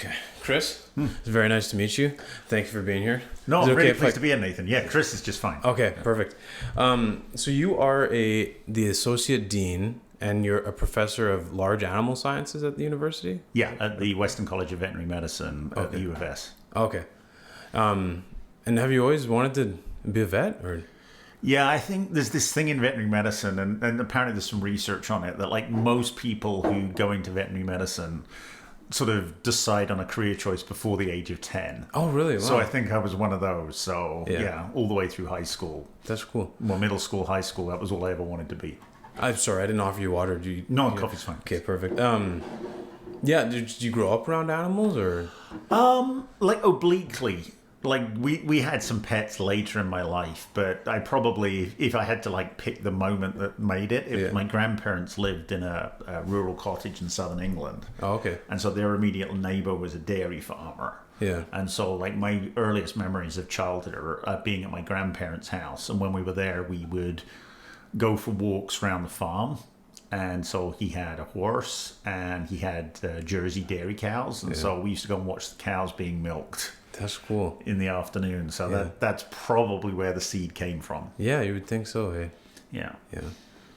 Okay. Chris, it's very nice to meet you. Thank you for being here. No, I'm really pleased to be here, Nathan. Yeah, Chris is just fine. Okay, perfect. So you are the associate dean, and you're a professor of large animal sciences at the university? Yeah, at the Western College of Veterinary Medicine at the U of S. Okay. And have you always wanted to be a vet, or? Yeah, I think there's this thing in veterinary medicine, and apparently there's some research on it, that like most people who go into veterinary medicine sort of decide on a career choice before the age of 10. Oh, really? Wow. So I think I was one of those. So yeah, all the way through high school. That's cool. Well, middle school, high school, that was all I ever wanted to be. I'm sorry, I didn't offer you water. No, coffee's fine. Okay, perfect. Yeah, did you grow up around animals, or? Like obliquely. Like we had some pets later in my life, but I probably, if I had to like pick the moment that made it, my grandparents lived in a rural cottage in southern England. Oh, okay. And so their immediate neighbor was a dairy farmer. Yeah. And so like my earliest memories of childhood are being at my grandparents' house. And when we were there, we would go for walks around the farm. And so he had a horse and he had Jersey dairy cows. And so we used to go and watch the cows being milked. That's cool. In the afternoon. So that's probably where the seed came from. Yeah, you would think so, hey? Yeah. Yeah.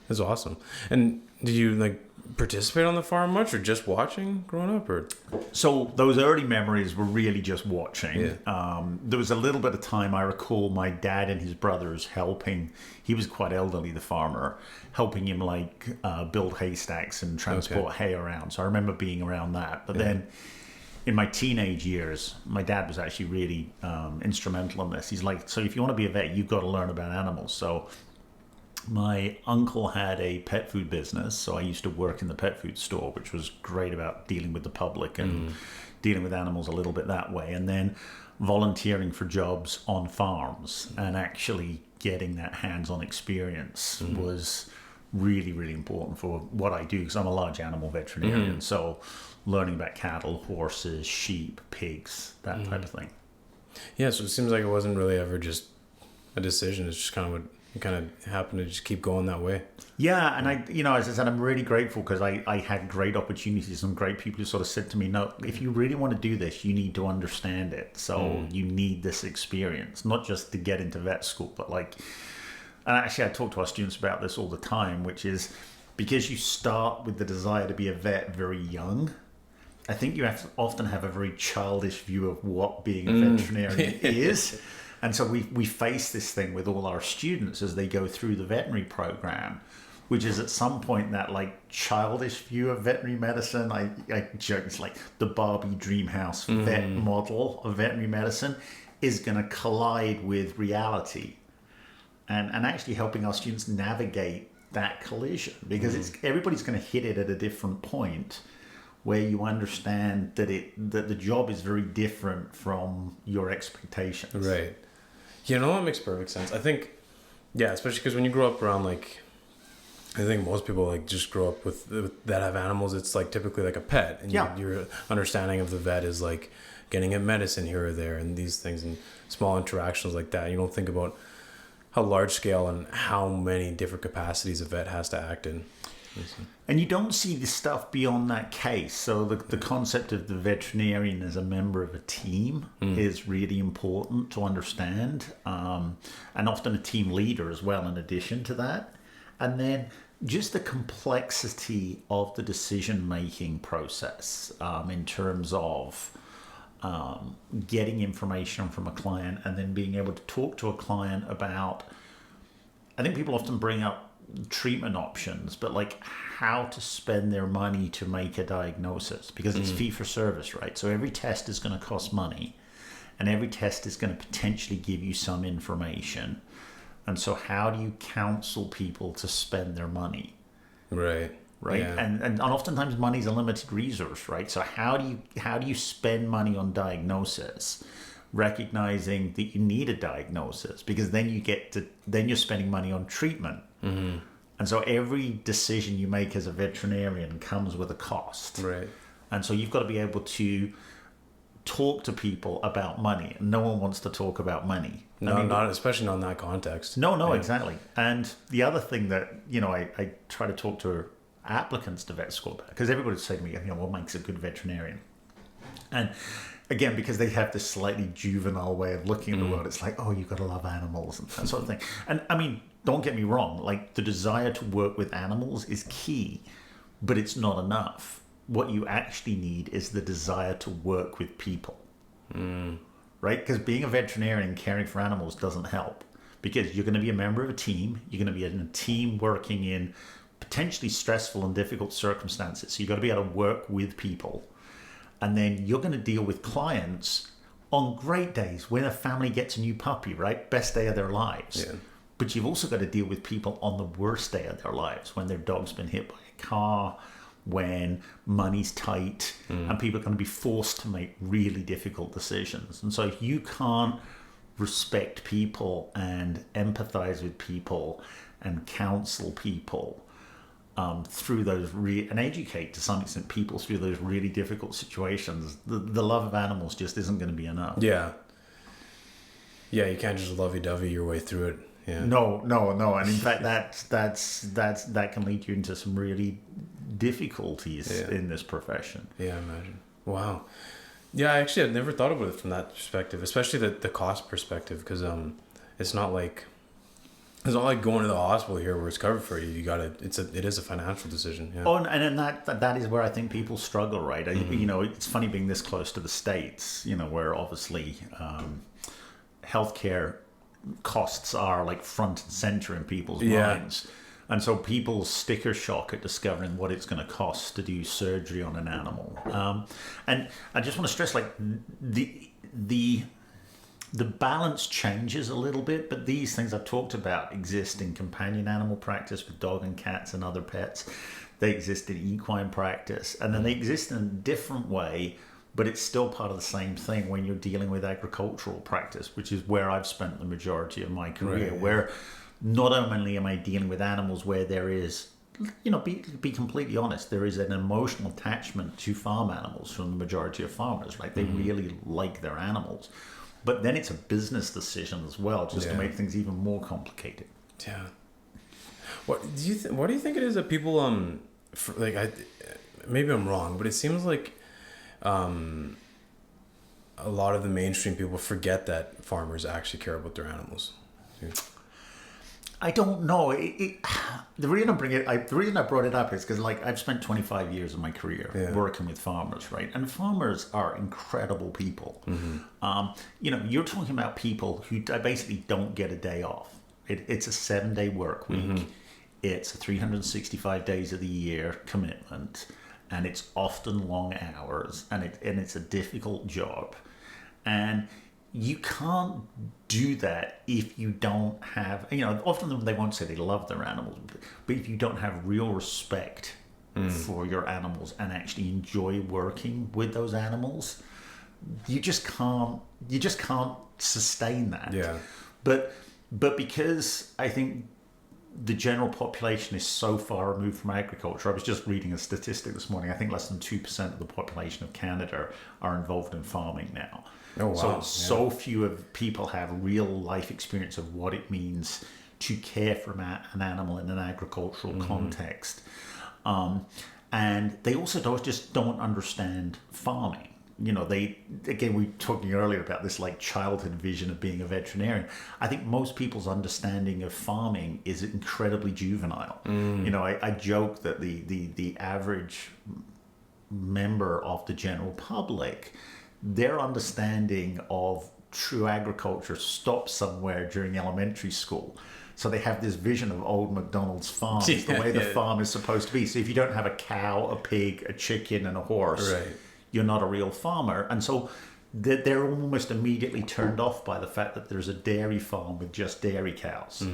That's awesome. And did you like participate on the farm much, or just watching growing up, or? So those early memories were really just watching. Yeah. There was a little bit of time I recall my dad and his brothers helping. He was quite elderly, the farmer, helping him like build haystacks and transport hay around. So I remember being around that. But then in my teenage years, my dad was actually really instrumental in this. He's like, so if you want to be a vet, you've got to learn about animals. So my uncle had a pet food business, so I used to work in the pet food store, which was great about dealing with the public and dealing with animals a little bit that way. And then volunteering for jobs on farms and actually getting that hands-on experience was really, really important for what I do, because I'm a large animal veterinarian. So learning about cattle, horses, sheep, pigs, that type of thing. Yeah, so it seems like it wasn't really ever just a decision. It's just kind of what it kind of happened to just keep going that way. Yeah, and I, as I said, I'm really grateful because I had great opportunities and great people who sort of said to me, no, if you really want to do this, you need to understand it. So you need this experience, not just to get into vet school, but like, and actually I talk to our students about this all the time, which is because you start with the desire to be a vet very young, I think you have to often have a very childish view of what being a veterinarian is. And so we face this thing with all our students as they go through the veterinary program, which is at some point that like childish view of veterinary medicine. I joke, it's like the Barbie dream house vet model of veterinary medicine is going to collide with reality, and actually helping our students navigate that collision, because everybody's going to hit it at a different point where you understand that the job is very different from your expectations. Right. That makes perfect sense. I think, especially because when you grow up around, like, I think most people like just grow up with that have animals. It's like typically like a pet, and your understanding of the vet is like getting a medicine here or there, and these things and small interactions like that. You don't think about how large scale and how many different capacities a vet has to act in. And you don't see the stuff beyond that case. So the concept of the veterinarian as a member of a team is really important to understand. And often a team leader as well, in addition to that. And then just the complexity of the decision-making process in terms of getting information from a client and then being able to talk to a client about, I think people often bring up treatment options, but like how to spend their money to make a diagnosis, because it's fee for service, right? So every test is going to cost money, and every test is going to potentially give you some information. And so how do you counsel people to spend their money? Right. Yeah. And oftentimes money is a limited resource, right? So how do you spend money on diagnosis, recognizing that you need a diagnosis, because then you're spending money on treatment. And so every decision you make as a veterinarian comes with a cost. Right. And so you've got to be able to talk to people about money. No one wants to talk about money. No, not especially not in that context. No, exactly. And the other thing that, I try to talk to applicants to vet school about, because everybody would say to me, what makes a good veterinarian? And again, because they have this slightly juvenile way of looking at the world, it's like, oh, you've got to love animals and that sort of thing. And I mean, don't get me wrong, like the desire to work with animals is key, but it's not enough. What you actually need is the desire to work with people, right? Because being a veterinarian, caring for animals doesn't help, because you're going to be a member of a team. You're going to be in a team working in potentially stressful and difficult circumstances. So you've got to be able to work with people. And then you're going to deal with clients on great days when a family gets a new puppy, right? Best day of their lives. Yeah. But you've also got to deal with people on the worst day of their lives, when their dog's been hit by a car, when money's tight, and people are going to be forced to make really difficult decisions. And so if you can't respect people and empathize with people and counsel people through those and educate to some extent people through those really difficult situations, the love of animals just isn't going to be enough. Yeah, you can't just lovey-dovey your way through it. Yeah. No, and in fact that can lead you into some really difficulties in this profession. Yeah, I imagine. Wow. Yeah, actually, I've never thought about it from that perspective, especially the cost perspective, because it's not like going to the hospital here where it's covered for you. It is a financial decision. Yeah. Oh, and that is where I think people struggle, right? You know, it's funny being this close to the States, you know, where obviously healthcare costs are like front and center in people's minds. And so people's sticker shock at discovering what it's going to cost to do surgery on an animal. And I just want to stress, like, the balance changes a little bit, but these things I've talked about exist in companion animal practice with dog and cats and other pets. They exist in equine practice, and then they exist in a different way, but it's still part of the same thing when you're dealing with agricultural practice, which is where I've spent the majority of my career, where not only am I dealing with animals where there is, you know, be completely honest, there is an emotional attachment to farm animals from the majority of farmers, right? They really like their animals. But then it's a business decision as well, just to make things even more complicated. Yeah. What do you think it is that people maybe I'm wrong, but it seems like a lot of the mainstream people forget that farmers actually care about their animals. Yeah. I don't know. The reason I brought it up is because, like, I've spent 25 years of my career working with farmers, right? And farmers are incredible people. You know, you're talking about people who basically don't get a day off. It's a 7-day work week. It's 365 days of the year commitment, and it's often long hours, and it's a difficult job, and you can't do that if you don't have, you know, often they won't say they love their animals, but if you don't have real respect for your animals and actually enjoy working with those animals, you just can't sustain that. Yeah. But because I think the general population is so far removed from agriculture, I was just reading a statistic this morning, I think less than 2% of the population of Canada are involved in farming now. Oh, wow. So few of people have real life experience of what it means to care for an animal in an agricultural context. And they also don't understand farming. You know, we were talking earlier about this like childhood vision of being a veterinarian. I think most people's understanding of farming is incredibly juvenile. You know, I joke that the average member of the general public, their understanding of true agriculture stops somewhere during elementary school. So they have this vision of old MacDonald's farm, the way the farm is supposed to be. So if you don't have a cow, a pig, a chicken, and a horse, you're not a real farmer. And so they're almost immediately turned off by the fact that there's a dairy farm with just dairy cows,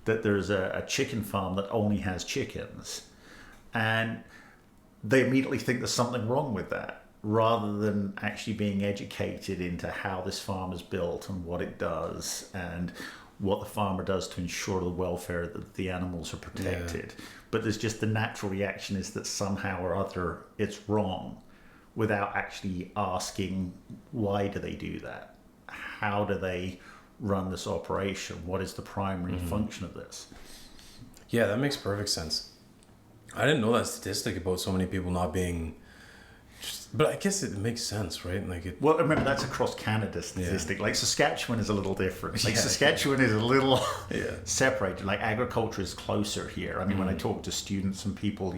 that there's a chicken farm that only has chickens. And they immediately think there's something wrong with that, rather than actually being educated into how this farm is built and what it does and what the farmer does to ensure the welfare that the animals are protected. But there's just the natural reaction is that somehow or other it's wrong, without actually asking, why do they do that? How do they run this operation? What is the primary function of this? Yeah, that makes perfect sense. I didn't know that statistic about so many people not being But I guess it makes sense, right? Like it. Well, remember that's across Canada statistic. Like Saskatchewan is a little different. Like Saskatchewan is a little separated. Like agriculture is closer here. I mean, when I talk to students and people,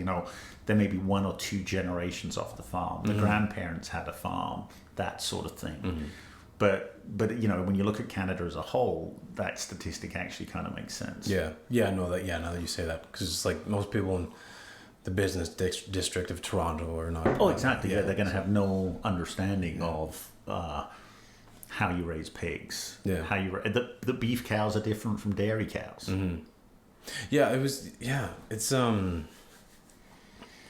there may be 1 or 2 generations off the farm. The grandparents had a farm, that sort of thing. But when you look at Canada as a whole, that statistic actually kind of makes sense. Now that you say that, because it's like most people in the business district of Toronto are not. Oh, exactly. Yeah, they're going to have no understanding of how you raise pigs. Yeah. How you the beef cows are different from dairy cows. Yeah, it was. Yeah, it's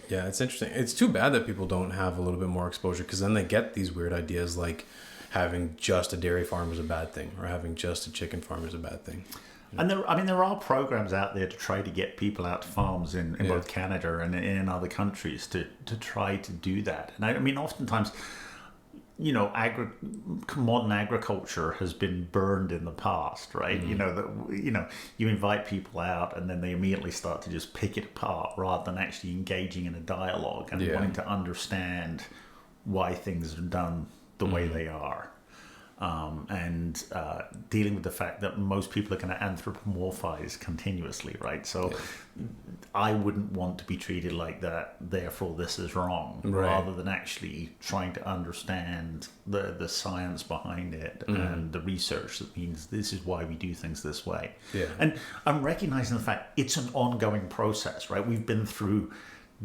Yeah, it's interesting. It's too bad that people don't have a little bit more exposure, because then they get these weird ideas like having just a dairy farm is a bad thing, or having just a chicken farm is a bad thing. And there are programs out there to try to get people out to farms in both Canada and in other countries to try to do that. And I mean, oftentimes, modern agriculture has been burned in the past, right? You invite people out and then they immediately start to just pick it apart rather than actually engaging in a dialogue and wanting to understand why things are done the way they are. And dealing with the fact that most people are going to anthropomorphize continuously, right? So I wouldn't want to be treated like that, therefore this is wrong, rather than actually trying to understand the science behind it and the research that means this is why we do things this way. Yeah. And I'm recognizing the fact it's an ongoing process, right? We've been through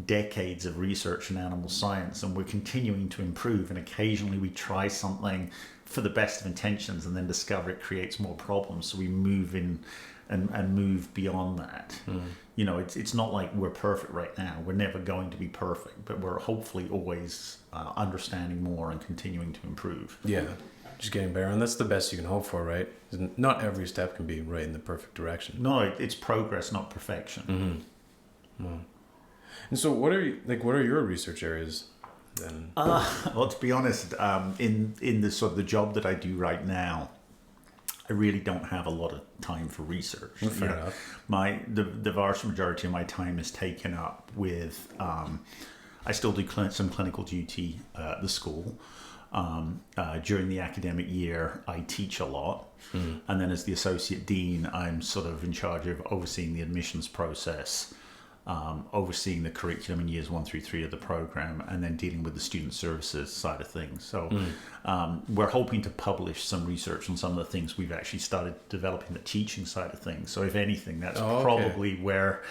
decades of research in animal science and we're continuing to improve, and occasionally we try something for the best of intentions and then discover it creates more problems, so we move in and move beyond that. It's not like we're perfect right now. We're never going to be perfect, but we're hopefully always understanding more and continuing to improve. Just getting better, and that's the best you can hope for, right? Not every step can be right in the perfect direction. No, it's progress, not perfection. And so what are your research areas then? Well, to be honest, in the sort of the job that I do right now, I really don't have a lot of time for research. Fair enough. The vast majority of my time is taken up with, I still do some clinical duty at the school. During the academic year, I teach a lot. And then as the associate dean, I'm sort of in charge of overseeing the admissions process, overseeing the curriculum in years 1 through 3 of the program, and then dealing with the student services side of things. So we're hoping to publish some research on some of the things we've actually started developing, the teaching side of things. So if anything, that's probably where,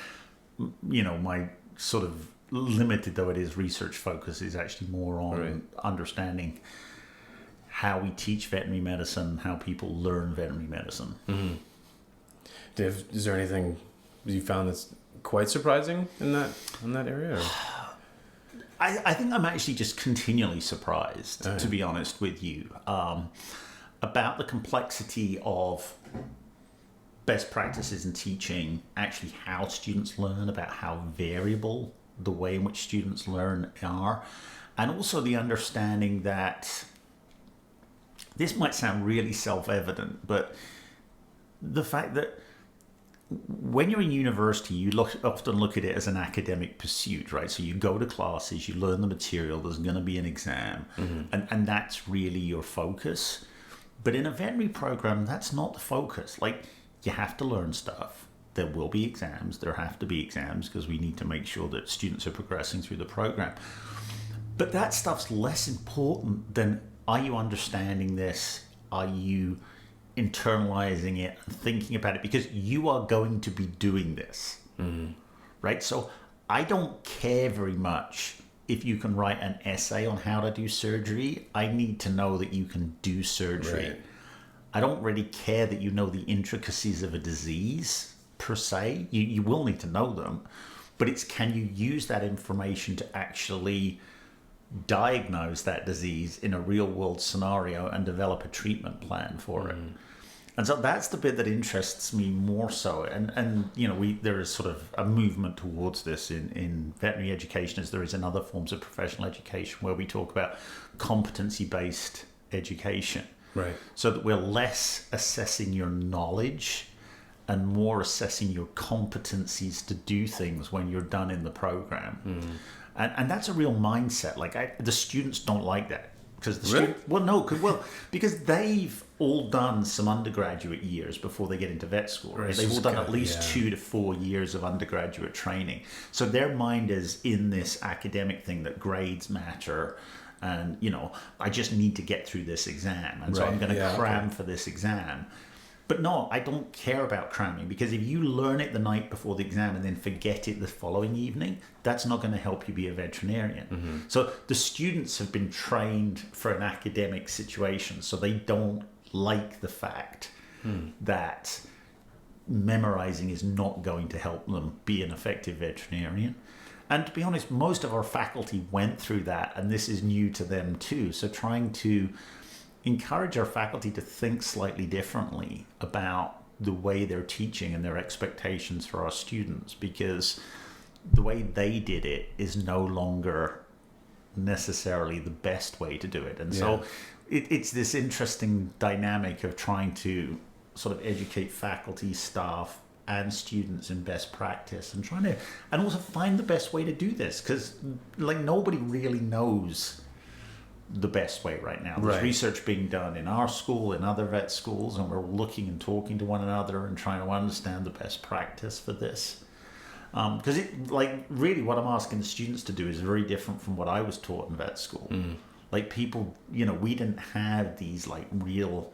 my sort of limited though it is research focus is actually more on understanding how we teach veterinary medicine, how people learn veterinary medicine. Dave, is there anything you found that's quite surprising in that area? Or? I think I'm actually just continually surprised, to be honest with you, about the complexity of best practices in teaching, actually how students learn, about how variable the way in which students learn are, and also the understanding that this might sound really self-evident, but the fact that when you're in university, you often look at it as an academic pursuit, right? So you go to classes, you learn the material, there's going to be an exam, and that's really your focus. But in a veterinary program, that's not the focus. Like, you have to learn stuff. There will be exams. There have to be exams because we need to make sure that students are progressing through the program. But that stuff's less important than, are you understanding this? Are you internalizing it and thinking about it, because you are going to be doing this, right? So I don't care very much if you can write an essay on how to do surgery. I need to know that you can do surgery. I don't really care that you know the intricacies of a disease per se. You will need to know them, but it's, can you use that information to actually diagnose that disease in a real world scenario and develop a treatment plan for it. And so that's the bit that interests me more so. And there is sort of a movement towards this in veterinary education, as there is in other forms of professional education, where we talk about competency-based education. Right. So that we're less assessing your knowledge and more assessing your competencies to do things when you're done in the program. And that's a real mindset. Like the students don't like that. Because because they've all done some undergraduate years before they get into vet school. Right? They've all done at least 2 to 4 years of undergraduate training. So their mind is in this academic thing that grades matter. And, you know, I just need to get through this exam. And so I'm going to cram for this exam. But no, I don't care about cramming, because if you learn it the night before the exam and then forget it the following evening, that's not going to help you be a veterinarian. Mm-hmm. So the students have been trained for an academic situation, so they don't like the fact that memorizing is not going to help them be an effective veterinarian. And to be honest, most of our faculty went through that, and this is new to them too. So trying to encourage our faculty to think slightly differently about the way they're teaching and their expectations for our students, because the way they did it is no longer necessarily the best way to do it. And so it's this interesting dynamic of trying to sort of educate faculty, staff, and students in best practice, and trying to, and also find the best way to do this, because like nobody really knows the best way right now. There's research being done in our school, in other vet schools, and we're looking and talking to one another and trying to understand the best practice for this. Because it, like, really what I'm asking the students to do is very different from what I was taught in vet school. Like, people, you know, we didn't have these like real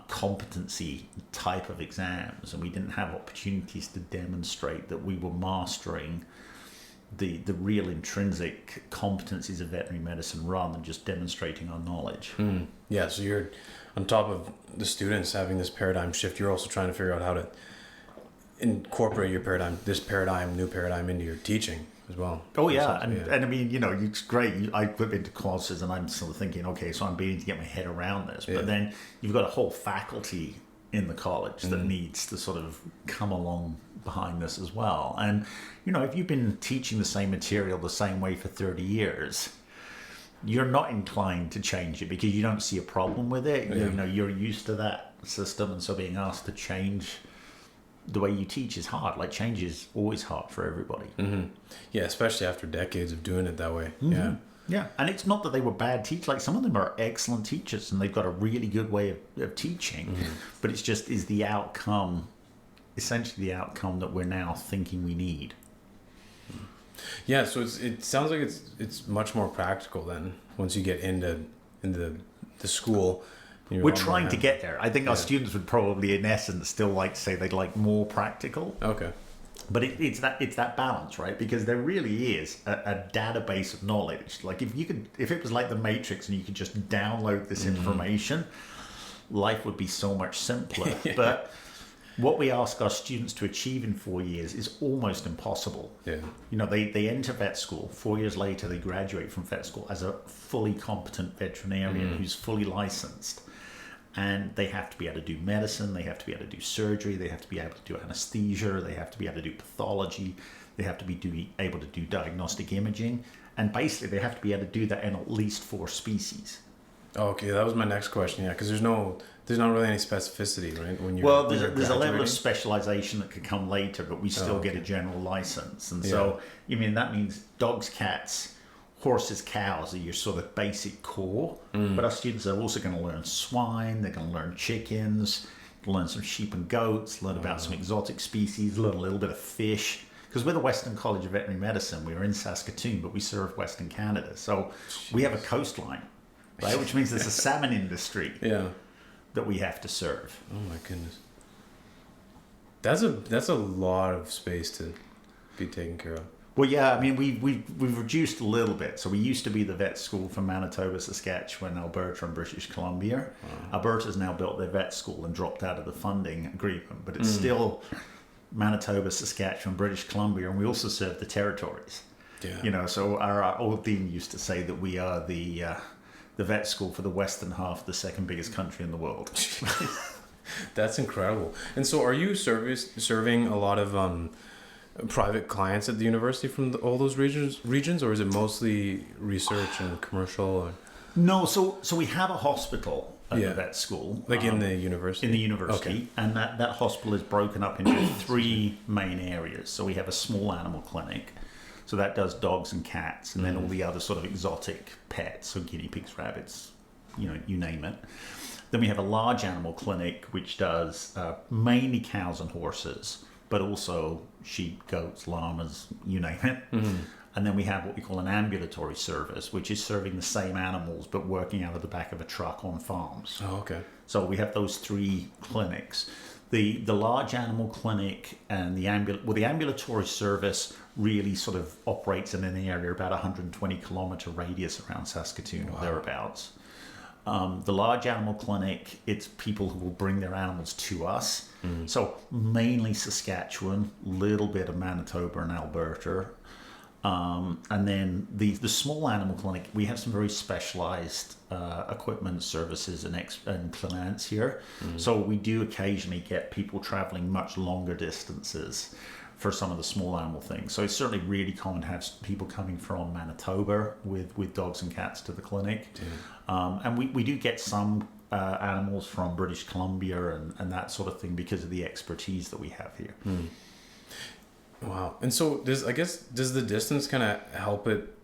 competency type of exams, and we didn't have opportunities to demonstrate that we were mastering the real intrinsic competencies of veterinary medicine, rather than just demonstrating our knowledge. Yeah, so you're on top of the students having this paradigm shift, you're also trying to figure out how to incorporate your new paradigm into your teaching as well. Oh yeah, and I mean, you know, it's great. I put into courses and I'm sort of thinking, okay, so I'm beginning to get my head around this, but then you've got a whole faculty in the college that needs to sort of come along behind this as well. And, you know, if you've been teaching the same material the same way for 30 years, you're not inclined to change it because you don't see a problem with it. You know, you're used to that system, and so being asked to change the way you teach is hard. Like, change is always hard for everybody. Yeah, especially after decades of doing it that way. Yeah, and it's not that they were bad teachers. Like, some of them are excellent teachers and they've got a really good way of teaching, but it's just is the outcome, essentially the outcome that we're now thinking we need. Yeah, so it sounds like it's much more practical then once you get into the school. We're trying to get there. I think our students would probably, in essence, still like to say they'd like more practical. Okay. But it's that balance, right? Because there really is a database of knowledge. Like, if it was like the Matrix and you could just download this information, life would be so much simpler. But what we ask our students to achieve in 4 years is almost impossible. Yeah. You know, they enter vet school. 4 years later, they graduate from vet school as a fully competent veterinarian who's fully licensed. And they have to be able to do medicine, they have to be able to do surgery, they have to be able to do anesthesia, they have to be able to do pathology, they have to be able to do diagnostic imaging, and basically they have to be able to do that in at least 4 species. Okay, that was my next question. Yeah, because there's not really any specificity, right? When you're there's a level of specialization that could come later, but we still get a general license, and so that means dogs, cats, horses, cows are your sort of basic core, but our students are also going to learn swine, they're going to learn chickens, learn some sheep and goats, learn about some exotic species, learn a little bit of fish. Because we're the Western College of Veterinary Medicine, we're in Saskatoon, but we serve Western Canada. So we have a coastline, right? Which means there's a salmon industry that we have to serve. Oh my goodness. That's a lot of space to be taken care of. Well, yeah, I mean, we've reduced a little bit. So we used to be the vet school for Manitoba, Saskatchewan, Alberta, and British Columbia. Alberta's now built their vet school and dropped out of the funding agreement, but it's still Manitoba, Saskatchewan, British Columbia, and we also serve the territories. Yeah. You know, so our old dean used to say that we are the vet school for the western half of the second biggest country in the world. That's incredible. And so, are you serving a lot of private clients at the university from all those regions, or is it mostly research and commercial? Or? No, so we have a hospital at the vet school, like in the university. In the university, and that hospital is broken up into 3 main areas. So we have a small animal clinic. So that does dogs and cats, and then all the other sort of exotic pets, so guinea pigs, rabbits, you name it. Then we have a large animal clinic, which does mainly cows and horses, but also sheep, goats, llamas, you name it. And then we have what we call an ambulatory service, which is serving the same animals, but working out of the back of a truck on farms. Oh, okay. So we have those three clinics. The large animal clinic and the ambulatory service really sort of operates in an area about 120 kilometer radius around Saskatoon or thereabouts. The large animal clinic, it's people who will bring their animals to us. So mainly Saskatchewan, little bit of Manitoba and Alberta. And then the small animal clinic, we have some very specialized equipment, services, and clients here. So we do occasionally get people traveling much longer distances for some of the small animal things. So it's certainly really common to have people coming from Manitoba with dogs and cats to the clinic. And we do get some animals from British Columbia and that sort of thing because of the expertise that we have here. Wow. And so does the distance kind of help it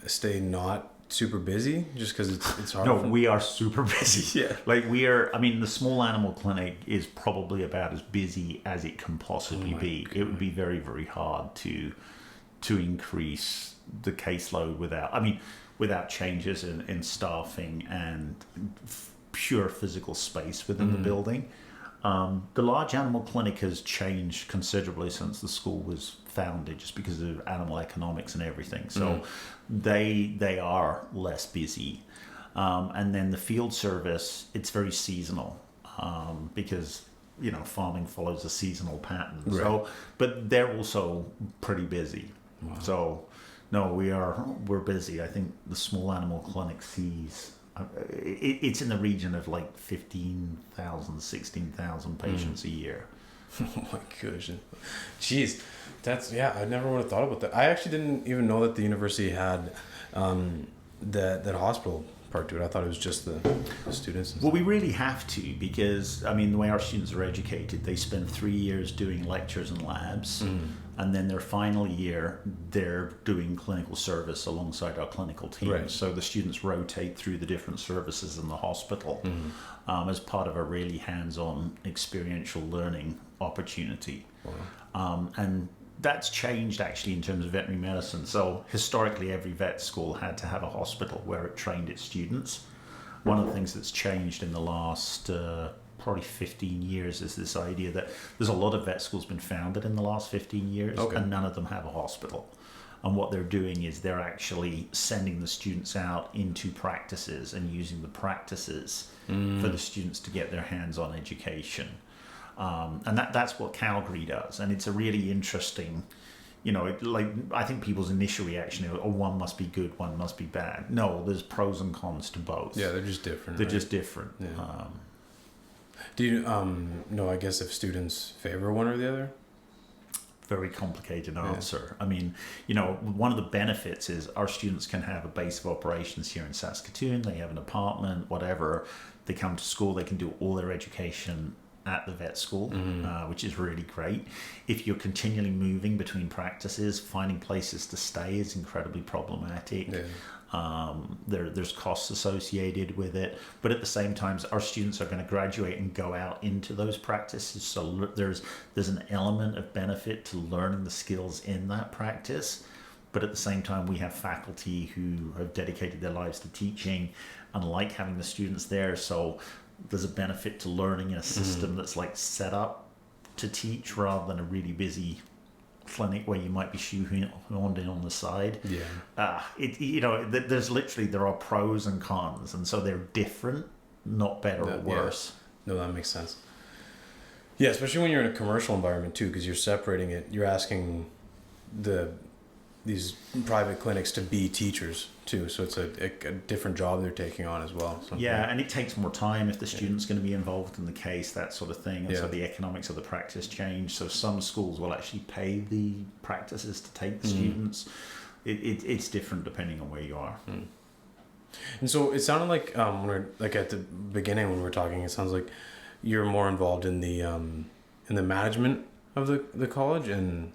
stay not super busy just because it's hard? No, we are super busy. Yeah. Like the small animal clinic is probably about as busy as it can possibly be. God. It would be very, very hard to increase the caseload without changes in staffing and pure physical space within the building. The large animal clinic has changed considerably since the school was founded, just because of animal economics and everything. So they are less busy. And then the field service, it's very seasonal because farming follows a seasonal pattern. Right. So, but they're also pretty busy. Wow. So, no, we're busy. I think the small animal clinic sees. It's in the region of like 15,000, 16,000 patients a year. Oh my gosh. Jeez. I never would have thought about that. I actually didn't even know that the university had that hospital part to it. I thought it was just the students. Well, we really have to, because the way our students are educated, they spend 3 years doing lectures and labs. And then their final year, they're doing clinical service alongside our clinical team. Right. So the students rotate through the different services in the hospital as part of a really hands-on experiential learning opportunity. Wow. And that's changed actually in terms of veterinary medicine. So historically, every vet school had to have a hospital where it trained its students. One of the things that's changed in the last probably 15 years is this idea that there's a lot of vet schools been founded in the last 15 years, and none of them have a hospital. And what they're doing is they're actually sending the students out into practices and using the practices for the students to get their hands-on education. And that's what Calgary does. And it's a really interesting, I think people's initial reaction is, one must be good, one must be bad. No, there's pros and cons to both. Yeah, they're just different. They're just different. Yeah. Do you know, I guess, if students favor one or the other? Very complicated answer. One of the benefits is our students can have a base of operations here in Saskatoon. They have an apartment, whatever. They come to school, they can do all their education at the vet school, which is really great. If you're continually moving between practices, finding places to stay is incredibly problematic. Yeah. There's costs associated with it, but at the same time, our students are going to graduate and go out into those practices. So there's an element of benefit to learning the skills in that practice, but at the same time, we have faculty who have dedicated their lives to teaching and like having the students there. So there's a benefit to learning in a system that's like set up to teach rather than a really busy clinic where you might be shoehorned in on the side. Yeah. There are pros and cons, and so they're different, not better or worse. Yeah. No, that makes sense. Yeah, especially when you're in a commercial environment too, because you're separating it. You're asking these private clinics to be teachers too, so it's a different job they're taking on as well. So, and it takes more time if the student's going to be involved in the case, that sort of thing, and so the economics of the practice change. So some schools will actually pay the practices to take the students. It's different depending on where you are. And so it sounded like when we're like at the beginning when we were talking, it sounds like you're more involved in the management of the college and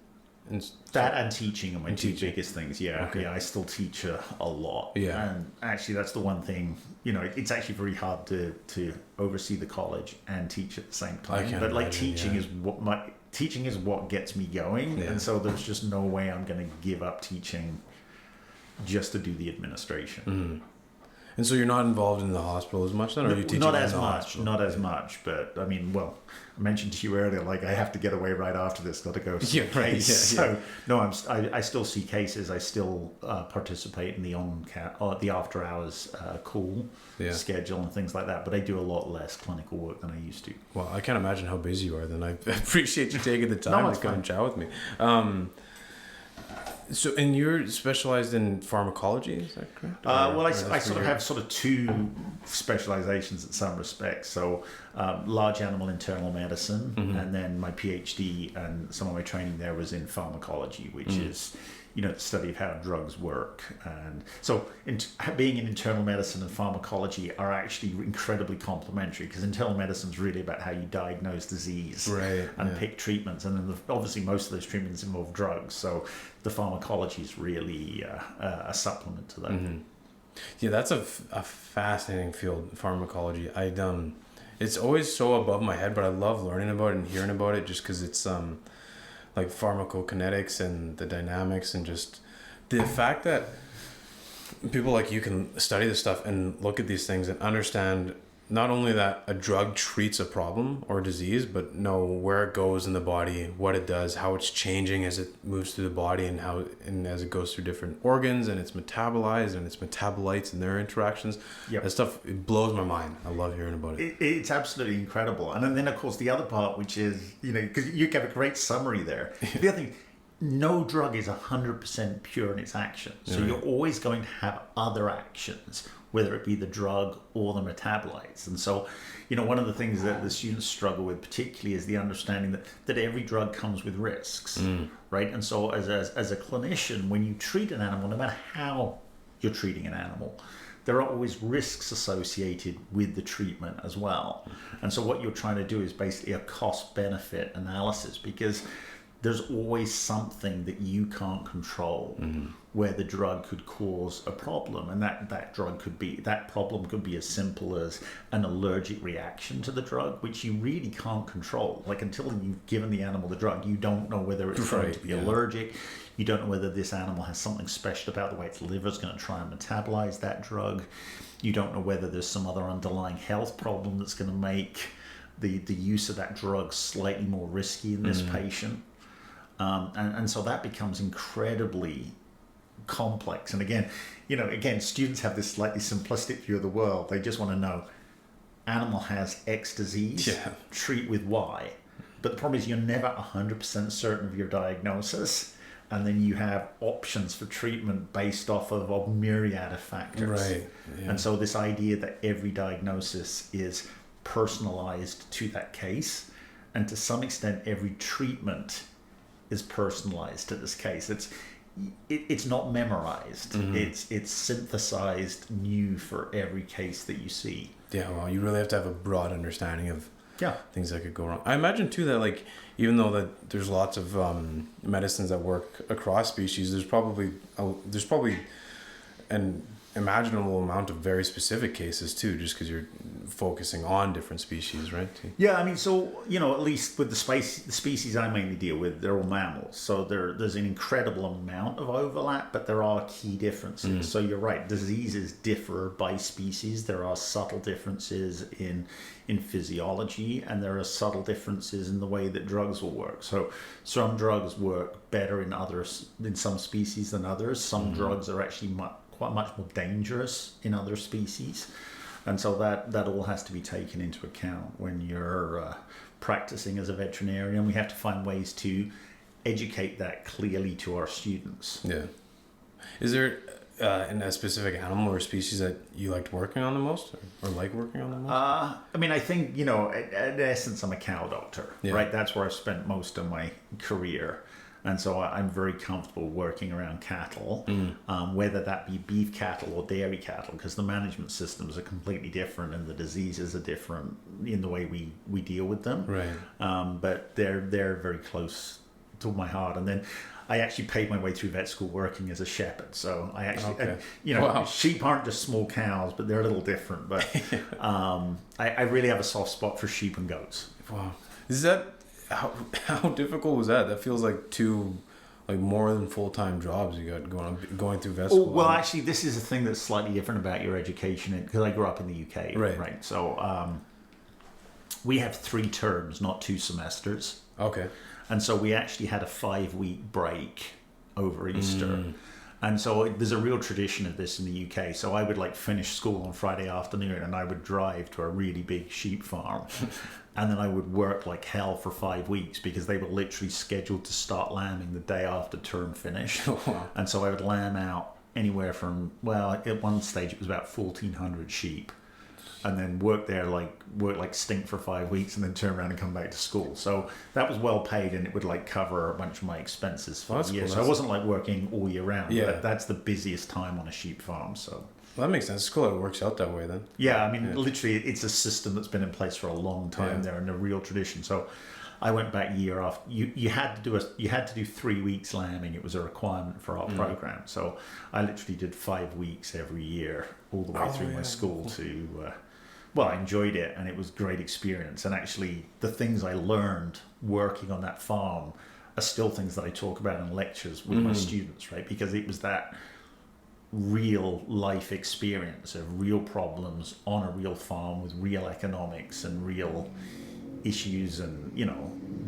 That and teaching are my two biggest things. Yeah, okay. Yeah, I still teach a lot. Yeah, and actually that's the one thing. It's actually very hard to oversee the college and teach at the same time. But like teaching is what gets me going, and so there's just no way I'm going to give up teaching just to do the administration. Mm. And so you're not involved in the hospital as much then, or are you teaching not as much, but I mean, I mentioned to you earlier, like I have to get away right after this, got to go see a case. So no, I still see cases. I still participate in the after hours call schedule and things like that, but I do a lot less clinical work than I used to. Well, I can't imagine how busy you are then. I appreciate you taking the time to come and chat with me. So, and you're specialized in pharmacology, is that correct? I sort of have sort of two specializations in some respects. So, large animal internal medicine, and then my PhD and some of my training there was in pharmacology, which is, the study of how drugs work. And so, being in internal medicine and pharmacology are actually incredibly complementary, because internal medicine is really about how you diagnose disease and pick treatments. And then obviously most of those treatments involve drugs. So the pharmacology is really a supplement to that. Mm-hmm. Yeah, that's a fascinating field, pharmacology. It's always so above my head, but I love learning about it and hearing about it, just because it's like pharmacokinetics and the dynamics, and just the fact that people like you can study this stuff and look at these things and understand not only that a drug treats a problem or disease, but know where it goes in the body, what it does, how it's changing as it moves through the body, and as it goes through different organs, and it's metabolized and its metabolites and their interactions. Yep. That stuff, it blows my mind. I love hearing about it. It's absolutely incredible. And then of course the other part, which is, because you gave a great summary there. The other thing, no drug is 100% pure in its action. So you're always going to have other actions, whether it be the drug or the metabolites. And so, one of the things that the students struggle with particularly is the understanding that every drug comes with risks, right? And so as a clinician, when you treat an animal, no matter how you're treating an animal, there are always risks associated with the treatment as well. And so what you're trying to do is basically a cost-benefit analysis, because there's always something that you can't control where the drug could cause a problem, and that problem could be as simple as an allergic reaction to the drug, which you really can't control. Like, until you've given the animal the drug, you don't know whether it's going to be allergic. You don't know whether this animal has something special about the way its liver is going to try and metabolize that drug. You don't know whether there's some other underlying health problem that's going to make the use of that drug slightly more risky in this patient. And so that becomes incredibly complex. And again, students have this slightly simplistic view of the world. They just want to know, animal has X disease, treat with Y. But the problem is you're never 100% certain of your diagnosis. And then you have options for treatment based off of a myriad of factors. Right. Yeah. And so this idea that every diagnosis is personalized to that case, and to some extent every treatment is personalized to this case. It's not memorized. It's synthesized new for every case that you see. Yeah, well, you really have to have a broad understanding of things that could go wrong. I imagine too that, like, even though that there's lots of medicines that work across species, there's probably an imaginable amount of very specific cases too, just because you're focusing on different species, right? Yeah, I mean, so at least with the species I mainly deal with, they're all mammals, so there's an incredible amount of overlap, but there are key differences. So you're right, diseases differ by species. There are subtle differences in physiology, and there are subtle differences in the way that drugs will work. So some drugs work better in some species than others. Some drugs are actually quite much more dangerous in other species. And so that all has to be taken into account when you're practicing as a veterinarian. We have to find ways to educate that clearly to our students. Yeah. Is there a specific animal or species that you liked working on the most, or like working on the most? I mean, I think, in essence, I'm a cow doctor, right? That's where I've spent most of my career. And so I'm very comfortable working around cattle, whether that be beef cattle or dairy cattle, because the management systems are completely different and the diseases are different in the way we deal with them. Right. But they're very close to my heart. And then I actually paid my way through vet school working as a shepherd. So I actually, Wow. sheep aren't just small cows, but they're a little different. But I really have a soft spot for sheep and goats. Wow. Is that how difficult was that? That feels like two like more than full-time jobs you got going through vet school. Well, actually, this is a thing that's slightly different about your education because I grew up in the UK. Right. So we have 3 terms, not 2 semesters. Okay. And so we actually had a 5-week break over Easter. And so there's a real tradition of this in the UK. So I would like finish school on Friday afternoon and I would drive to a really big sheep farm. And then I would work like hell for 5 weeks because they were literally scheduled to start lambing the day after term finished. Wow. And so I would lamb out anywhere from, well, at one stage it was about 1,400 sheep. And then work like stink for 5 weeks and then turn around and come back to school. So that was well paid and it would like cover a bunch of my expenses for the year. Cool. So I wasn't like working all year round. Yeah. But that's the busiest time on a sheep farm. So Well, that makes sense. It's cool. It works out that way then. yeah, I mean, literally, it's a system that's been in place for a long time there and a real tradition. So I went back year after. You had to do 3 weeks lambing. It was a requirement for our program. So I literally did 5 weeks every year, all the way through my school to. Well, I enjoyed it, and it was a great experience. And actually, the things I learned working on that farm are still things that I talk about in lectures with my students, right? Because it was that real life experience of real problems on a real farm with real economics and real issues, and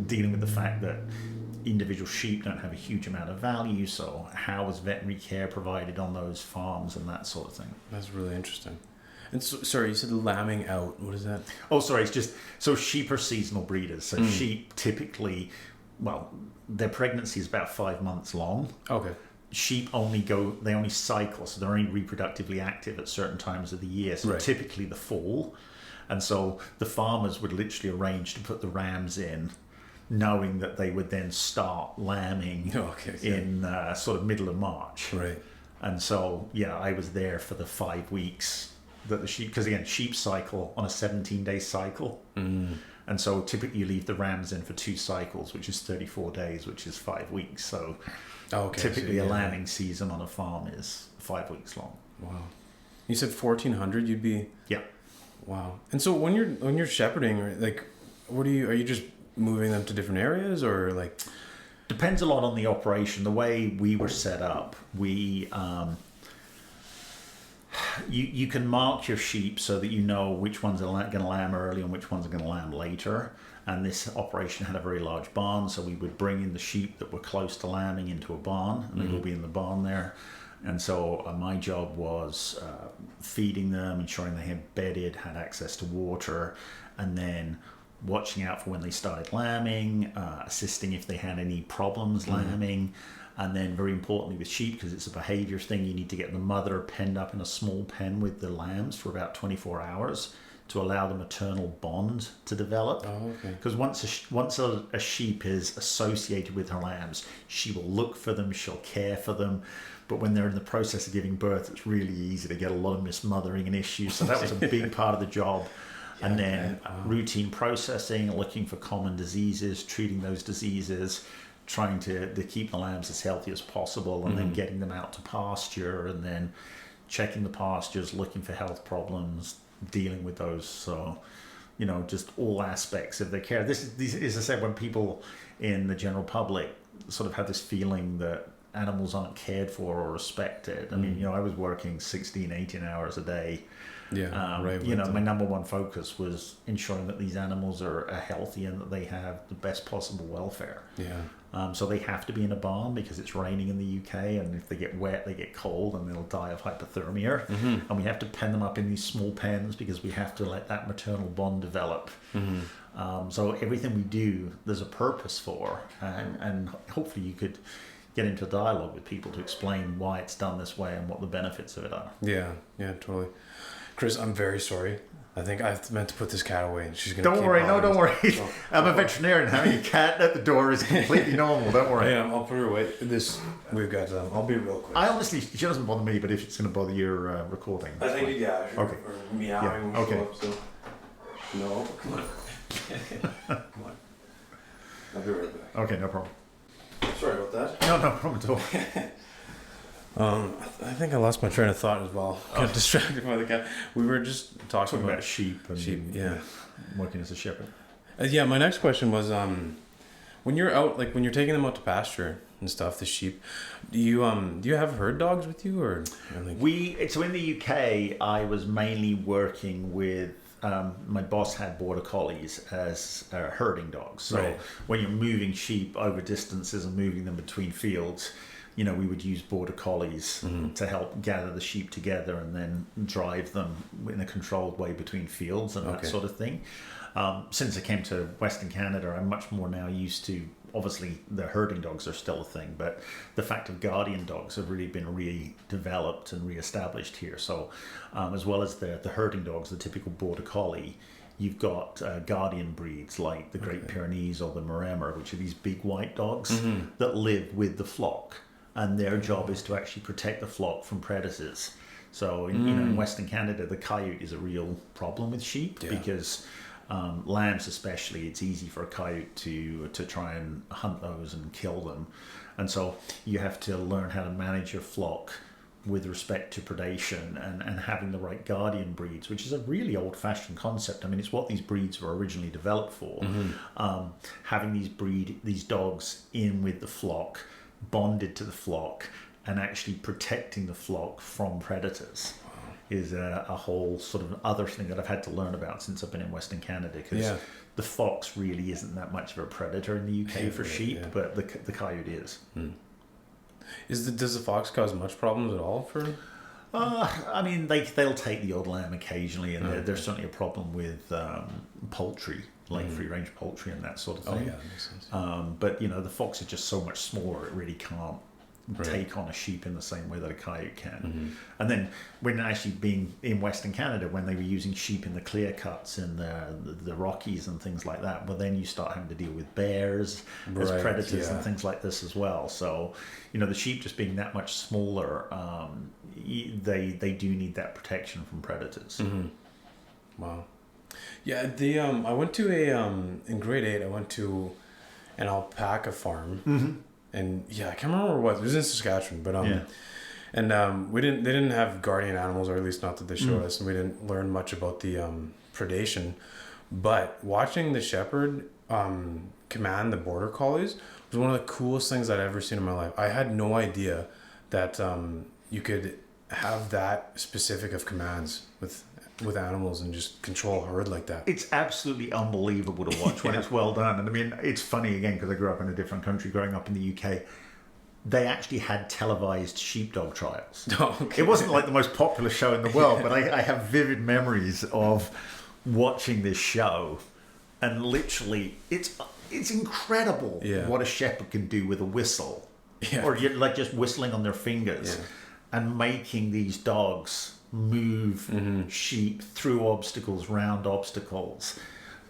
dealing with the fact that individual sheep don't have a huge amount of value. So how is veterinary care provided on those farms and that sort of thing? That's really interesting. And so, sorry, you said lambing out. What is that? Oh, sorry. It's just so sheep are seasonal breeders. So sheep typically, well, their pregnancy is about 5 months long. Okay. Sheep they only cycle, so they're only reproductively active at certain times of the year. So typically the fall. And so the farmers would literally arrange to put the rams in, knowing that they would then start lambing in sort of middle of March. Right. And so, I was there for the 5 weeks that the sheep, because again, sheep cycle on a 17-day cycle. And so typically you leave the rams in for 2 cycles, which is 34 days, which is 5 weeks. So typically a lambing season on a farm is 5 weeks long. Wow. You said 1,400 you'd be... Yeah. Wow. And so when you're shepherding, like, are you just moving them to different areas or like... Depends a lot on the operation. The way we were set up, you can mark your sheep so that you know which ones are going to lamb early and which ones are going to lamb later. And this operation had a very large barn, so we would bring in the sheep that were close to lambing into a barn, and they will be in the barn there. And so my job was feeding them, ensuring they had bedded, had access to water, and then watching out for when they started lambing, assisting if they had any problems lambing. And then very importantly with sheep, because it's a behavior thing, you need to get the mother penned up in a small pen with the lambs for about 24 hours to allow the maternal bond to develop. Oh, okay. Because once a sheep is associated with her lambs, she will look for them, she'll care for them. But when they're in the process of giving birth, it's really easy to get a lot of mismothering and issues. So that was a big part of the job. And then routine processing, looking for common diseases, treating those diseases, trying to keep the lambs as healthy as possible, and then getting them out to pasture, and then checking the pastures, looking for health problems, dealing with those. So, just all aspects of their care. This is, as I said, when people in the general public sort of have this feeling that animals aren't cared for or respected. I mean, I was working 16, 18 hours a day. My number one focus was ensuring that these animals are healthy and that they have the best possible welfare. So they have to be in a barn because it's raining in the UK, and if they get wet, they get cold and they'll die of hypothermia. And we have to pen them up in these small pens because we have to let that maternal bond develop. So everything we do, there's a purpose for, and hopefully you could get into dialogue with people to explain why it's done this way and what the benefits of it are. Yeah, totally. Chris, I'm very sorry. I think I meant to put this cat away, and she's gonna. Don't worry. I'm a veterinarian. Having a cat at the door is completely normal. Don't worry. Yeah, I'll put her away. We've got. I'll be real quick. I honestly, she doesn't bother me, but if it's going to bother your recording, I think sure. Okay. Or meowing. Yeah. Okay. Up, so. No, come on. Come on. I'll be right back. Okay, no problem. Sorry about that. No problem at all. I think I lost my train of thought as well. Got distracted by the cat. We were just talking about sheep and yeah, working as a shepherd. Yeah, my next question was when you're out, like when you're taking them out to pasture and stuff, the sheep, do you have herd dogs with you or like... So in the UK, I was mainly working with my boss had border collies as herding dogs. So when you're moving sheep over distances and moving them between fields, we would use border collies to help gather the sheep together and then drive them in a controlled way between fields and that sort of thing. Since I came to Western Canada, I'm much more now used to, obviously the herding dogs are still a thing, but the fact of guardian dogs have really been redeveloped and reestablished here. So as well as the herding dogs, the typical border collie, you've got guardian breeds like the Great Pyrenees or the Maremma, which are these big white dogs that live with the flock. And their job is to actually protect the flock from predators. So in Western Canada, the coyote is a real problem with sheep because lambs especially, it's easy for a coyote to try and hunt those and kill them. And so you have to learn how to manage your flock with respect to predation and having the right guardian breeds, which is a really old-fashioned concept. I mean, it's what these breeds were originally developed for. Having these dogs in with the flock, bonded to the flock, and actually protecting the flock from predators is a whole sort of other thing that I've had to learn about since I've been in Western Canada, because the fox really isn't that much of a predator in the UK for sheep, but the coyote is. Does the fox cause much problems at all for... I mean, they'll take the odd lamb occasionally, and there's certainly a problem with poultry, like free-range poultry and that sort of thing. Oh yeah, that makes sense. But the fox is just so much smaller; it really can't take on a sheep in the same way that a coyote can. And then when actually being in Western Canada, when they were using sheep in the clear cuts in the Rockies and things like that, well, then you start having to deal with bears as predators and things like this as well. So the sheep just being that much smaller, they do need that protection from predators. Wow. Yeah, I went to in grade 8 I went to an alpaca farm. And I can't remember what it was in Saskatchewan, but they didn't have guardian animals, or at least not that they showed us, and we didn't learn much about the predation. But watching the shepherd command the border collies was one of the coolest things I'd ever seen in my life. I had no idea that you could have that specific of commands with animals and just control a herd like that. It's absolutely unbelievable to watch when it's well done. And I mean, it's funny again, because I grew up in a different country growing up in the UK. They actually had televised sheepdog trials. It wasn't like the most popular show in the world, but I have vivid memories of watching this show, and literally it's incredible what a shepherd can do with a whistle, or like just whistling on their fingers and making these dogs move sheep through obstacles, round obstacles.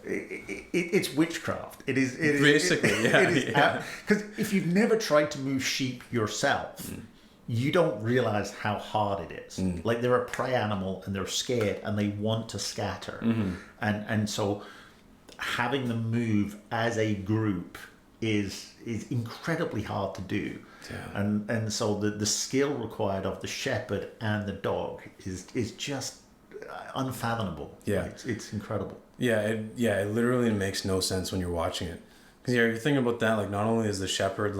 It's witchcraft. It is basically, because if you've never tried to move sheep yourself, you don't realize how hard it is. Like, they're a prey animal and they're scared and they want to scatter, and so having them move as a group is incredibly hard to do. And so the skill required of the shepherd and the dog is just unfathomable. It's incredible. It literally makes no sense when you're watching it, because you're thinking about that, like, not only is the shepherd's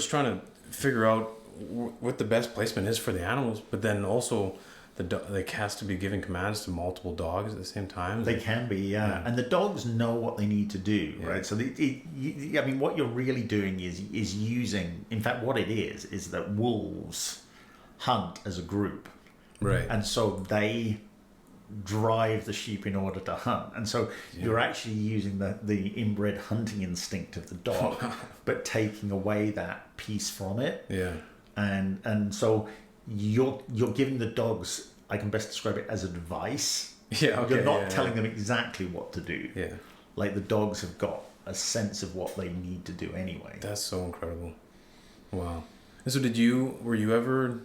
trying to figure out what the best placement is for the animals, but then also the dog has to be giving commands to multiple dogs at the same time. They can be, and the dogs know what they need to do, right? So I mean, what you're really doing is using. In fact, what it is that wolves hunt as a group, right? And so they drive the sheep in order to hunt, and so you're actually using the inbred hunting instinct of the dog, but taking away that piece from it. And so you're giving the dogs, I can best describe it as advice. You're not telling them exactly what to do. Like, the dogs have got a sense of what they need to do anyway. That's so incredible. Wow. And so were you ever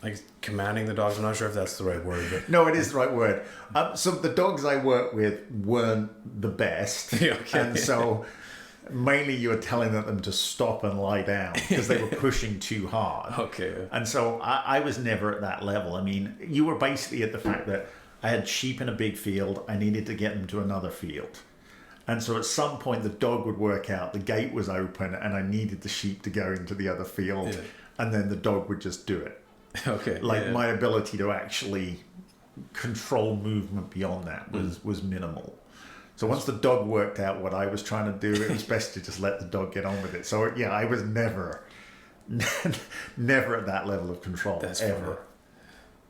like commanding the dogs? I'm not sure if that's the right word, but no, it is the right word. So the dogs I work with weren't the best, and so Mainly you were telling them to stop and lie down because they were pushing too hard. Okay. And so I was never at that level. I mean, you were basically at the fact that I had sheep in a big field. I needed to get them to another field. And so at some point the dog would work out, the gate was open, and I needed the sheep to go into the other field. Yeah. And then the dog would just do it. Okay. Like my ability to actually control movement beyond that was minimal. So once the dog worked out what I was trying to do, it was best to just let the dog get on with it. So yeah, I was never at that level of control. That's ever.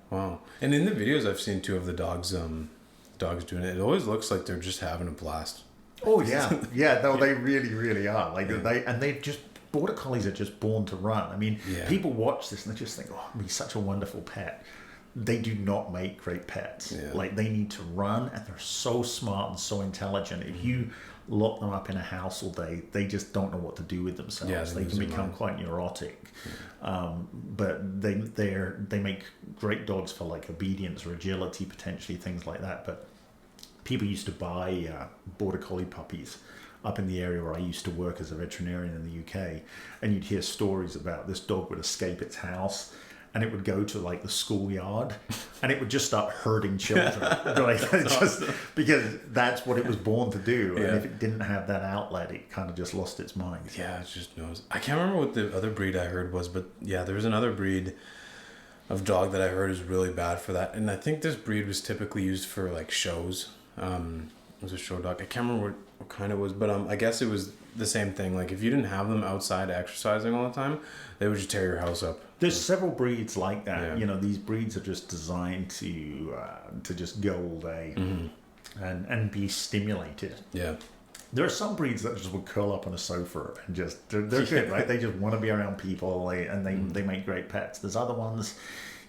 Funny. Wow. And in the videos I've seen too of the dogs doing it, it always looks like they're just having a blast. Oh yeah. Yeah, no, they really, really are. Like they've just Border Collies are just born to run. I mean, people watch this and they just think, oh, it'd be such a wonderful pet. They do not make great pets. Yeah. Like they need to run, and they're so smart and so intelligent. If you lock them up in a house all day, they just don't know what to do with themselves. Yeah, they can become quite neurotic. Yeah. But they make great dogs for like obedience or agility, potentially things like that. But people used to buy Border Collie puppies up in the area where I used to work as a veterinarian in the UK, and you'd hear stories about this dog would escape its house and it would go to like the schoolyard and it would just start hurting children. Right? Just because that's what it was born to do. Yeah. And if it didn't have that outlet, it kind of just lost its mind. Yeah, it just knows. I can't remember what the other breed I heard was, but yeah, there was another breed of dog that I heard is really bad for that. And I think this breed was typically used for like shows. It was a show dog. I can't remember what kind it was, but I guess it was the same thing. Like if you didn't have them outside exercising all the time, they would just tear your house up. There's several breeds like that. Yeah. You know, these breeds are just designed to just go all day and be stimulated. Yeah. There are some breeds that just would curl up on a sofa and just they're good, right? They just want to be around people, they make great pets. There's other ones,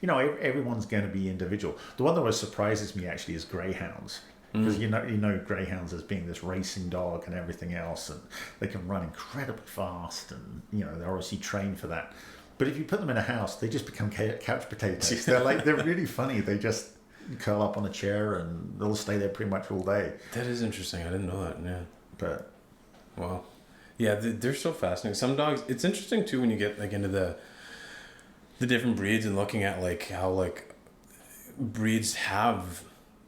you know, everyone's going to be individual. The one that always surprises me actually is Greyhounds. Because you know Greyhounds as being this racing dog and everything else, and they can run incredibly fast, and you know they're obviously trained for that. But if you put them in a house, they just become couch potatoes. They're really funny. They just curl up on a chair and they'll stay there pretty much all day. That is interesting. I didn't know that. Yeah. But wow, yeah, they're so fascinating. Some dogs. It's interesting too when you get like into the different breeds and looking at like how like breeds have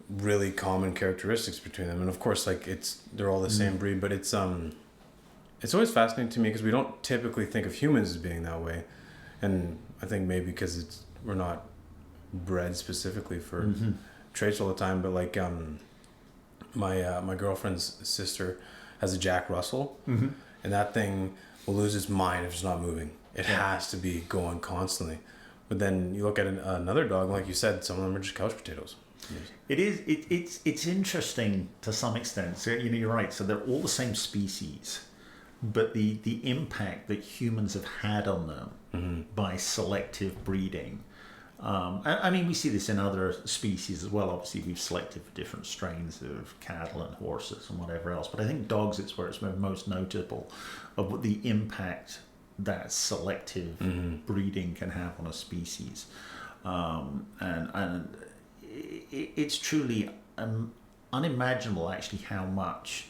really common characteristics between them, and of course like they're all the same breed, but it's always fascinating to me because we don't typically think of humans as being that way, and I think maybe because we're not bred specifically for traits all the time, but like my girlfriend's sister has a Jack Russell, and that thing will lose its mind if it's not moving. It has to be going constantly. But then you look at another dog, like you said, some of them are just couch potatoes. It is. It's interesting to some extent. So you know, you're right. So they're all the same species, but the impact that humans have had on them by selective breeding. I mean, we see this in other species as well. Obviously, we've selected for different strains of cattle and horses and whatever else. But I think dogs, it's where it's most notable of what the impact that selective breeding can have on a species, and it's truly unimaginable actually how much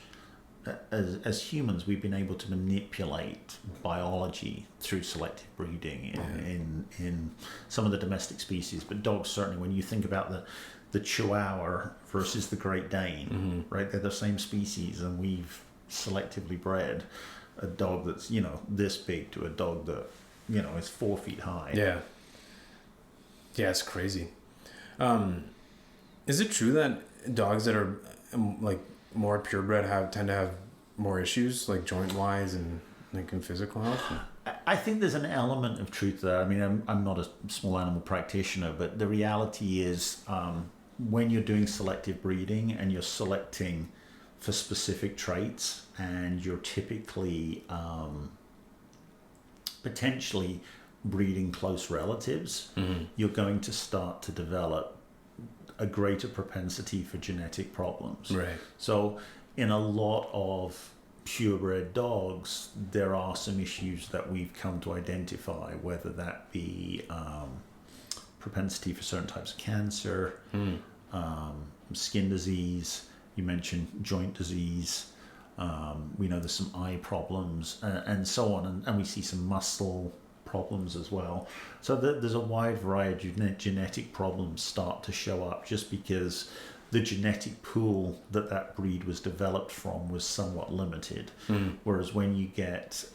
as humans we've been able to manipulate biology through selective breeding in some of the domestic species, but dogs certainly. When you think about the Chihuahua versus the Great Dane, right, they're the same species, and we've selectively bred a dog that's, you know, this big to a dog that, you know, is 4 feet high. Yeah, it's crazy. Is it true that dogs that are like more purebred tend to have more issues, like joint wise and like in physical health? I think there's an element of truth there. I mean, I'm not a small animal practitioner, but the reality is when you're doing selective breeding and you're selecting for specific traits, and you're typically potentially breeding close relatives, you're going to start to develop a greater propensity for genetic problems. Right. So in a lot of purebred dogs, there are some issues that we've come to identify, whether that be propensity for certain types of cancer, skin disease, you mentioned joint disease, We know there's some eye problems and so on, and we see some muscle problems as well. So there's a wide variety of genetic problems start to show up just because the genetic pool that breed was developed from was somewhat limited. Whereas when you get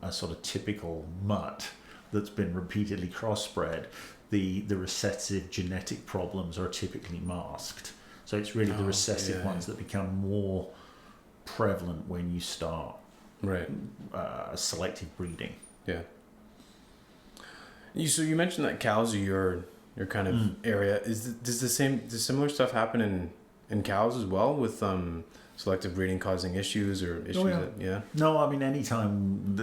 a sort of typical mutt that's been repeatedly crossbred, the recessive genetic problems are typically masked. So it's really the recessive ones that become more prevalent when you start selective breeding. Yeah. So you mentioned that cows are your kind of area. Does similar stuff happen in cows as well, with selective breeding causing issues or issues? No, I mean, anytime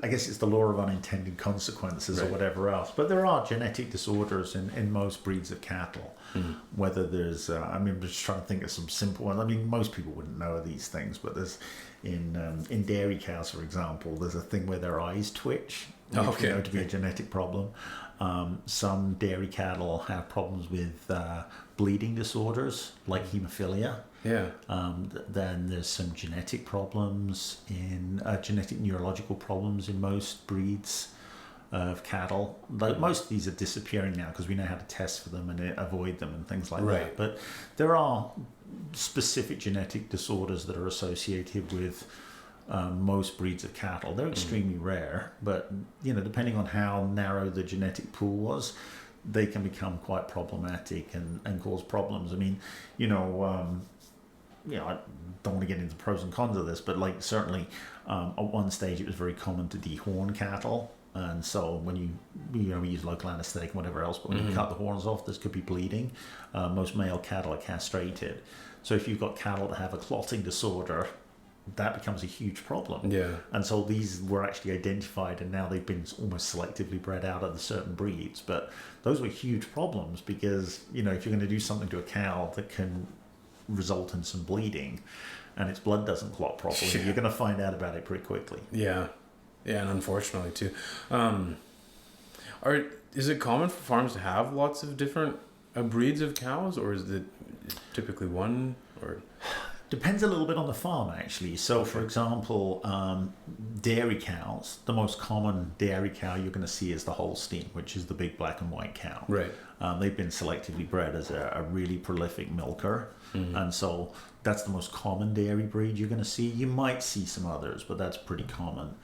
I guess it's the law of unintended consequences or whatever else. But there are genetic disorders in most breeds of cattle. Whether there's, I'm just trying to think of some simple ones. I mean, most people wouldn't know these things, but there's in dairy cows, for example, there's a thing where their eyes twitch, which we know to be a genetic problem. Some dairy cattle have problems with bleeding disorders like hemophilia. Yeah. Then there's some genetic problems genetic neurological problems in most breeds of cattle. Like most of these are disappearing now because we know how to test for them and avoid them and things like that. But there are specific genetic disorders that are associated with most breeds of cattle. They're extremely rare, but depending on how narrow the genetic pool was, they can become quite problematic and cause problems. I mean, I don't want to get into the pros and cons of this, but certainly at one stage it was very common to dehorn cattle. And so when we use local anesthetic and whatever else, but when you cut the horns off, this could be bleeding. Most male cattle are castrated. So if you've got cattle that have a clotting disorder, that becomes a huge problem. Yeah. And so these were actually identified, and now they've been almost selectively bred out of the certain breeds. But those were huge problems because, if you're going to do something to a cow that can result in some bleeding and its blood doesn't clot properly, you're going to find out about it pretty quickly. Yeah, and unfortunately too. Is it common for farms to have lots of different breeds of cows, or is it typically one? Or depends a little bit on the farm, actually. So, for example, dairy cows, the most common dairy cow you're going to see is the Holstein, which is the big black and white cow. Right. They've been selectively bred as a really prolific milker. And so that's the most common dairy breed you're going to see. You might see some others, but that's pretty common.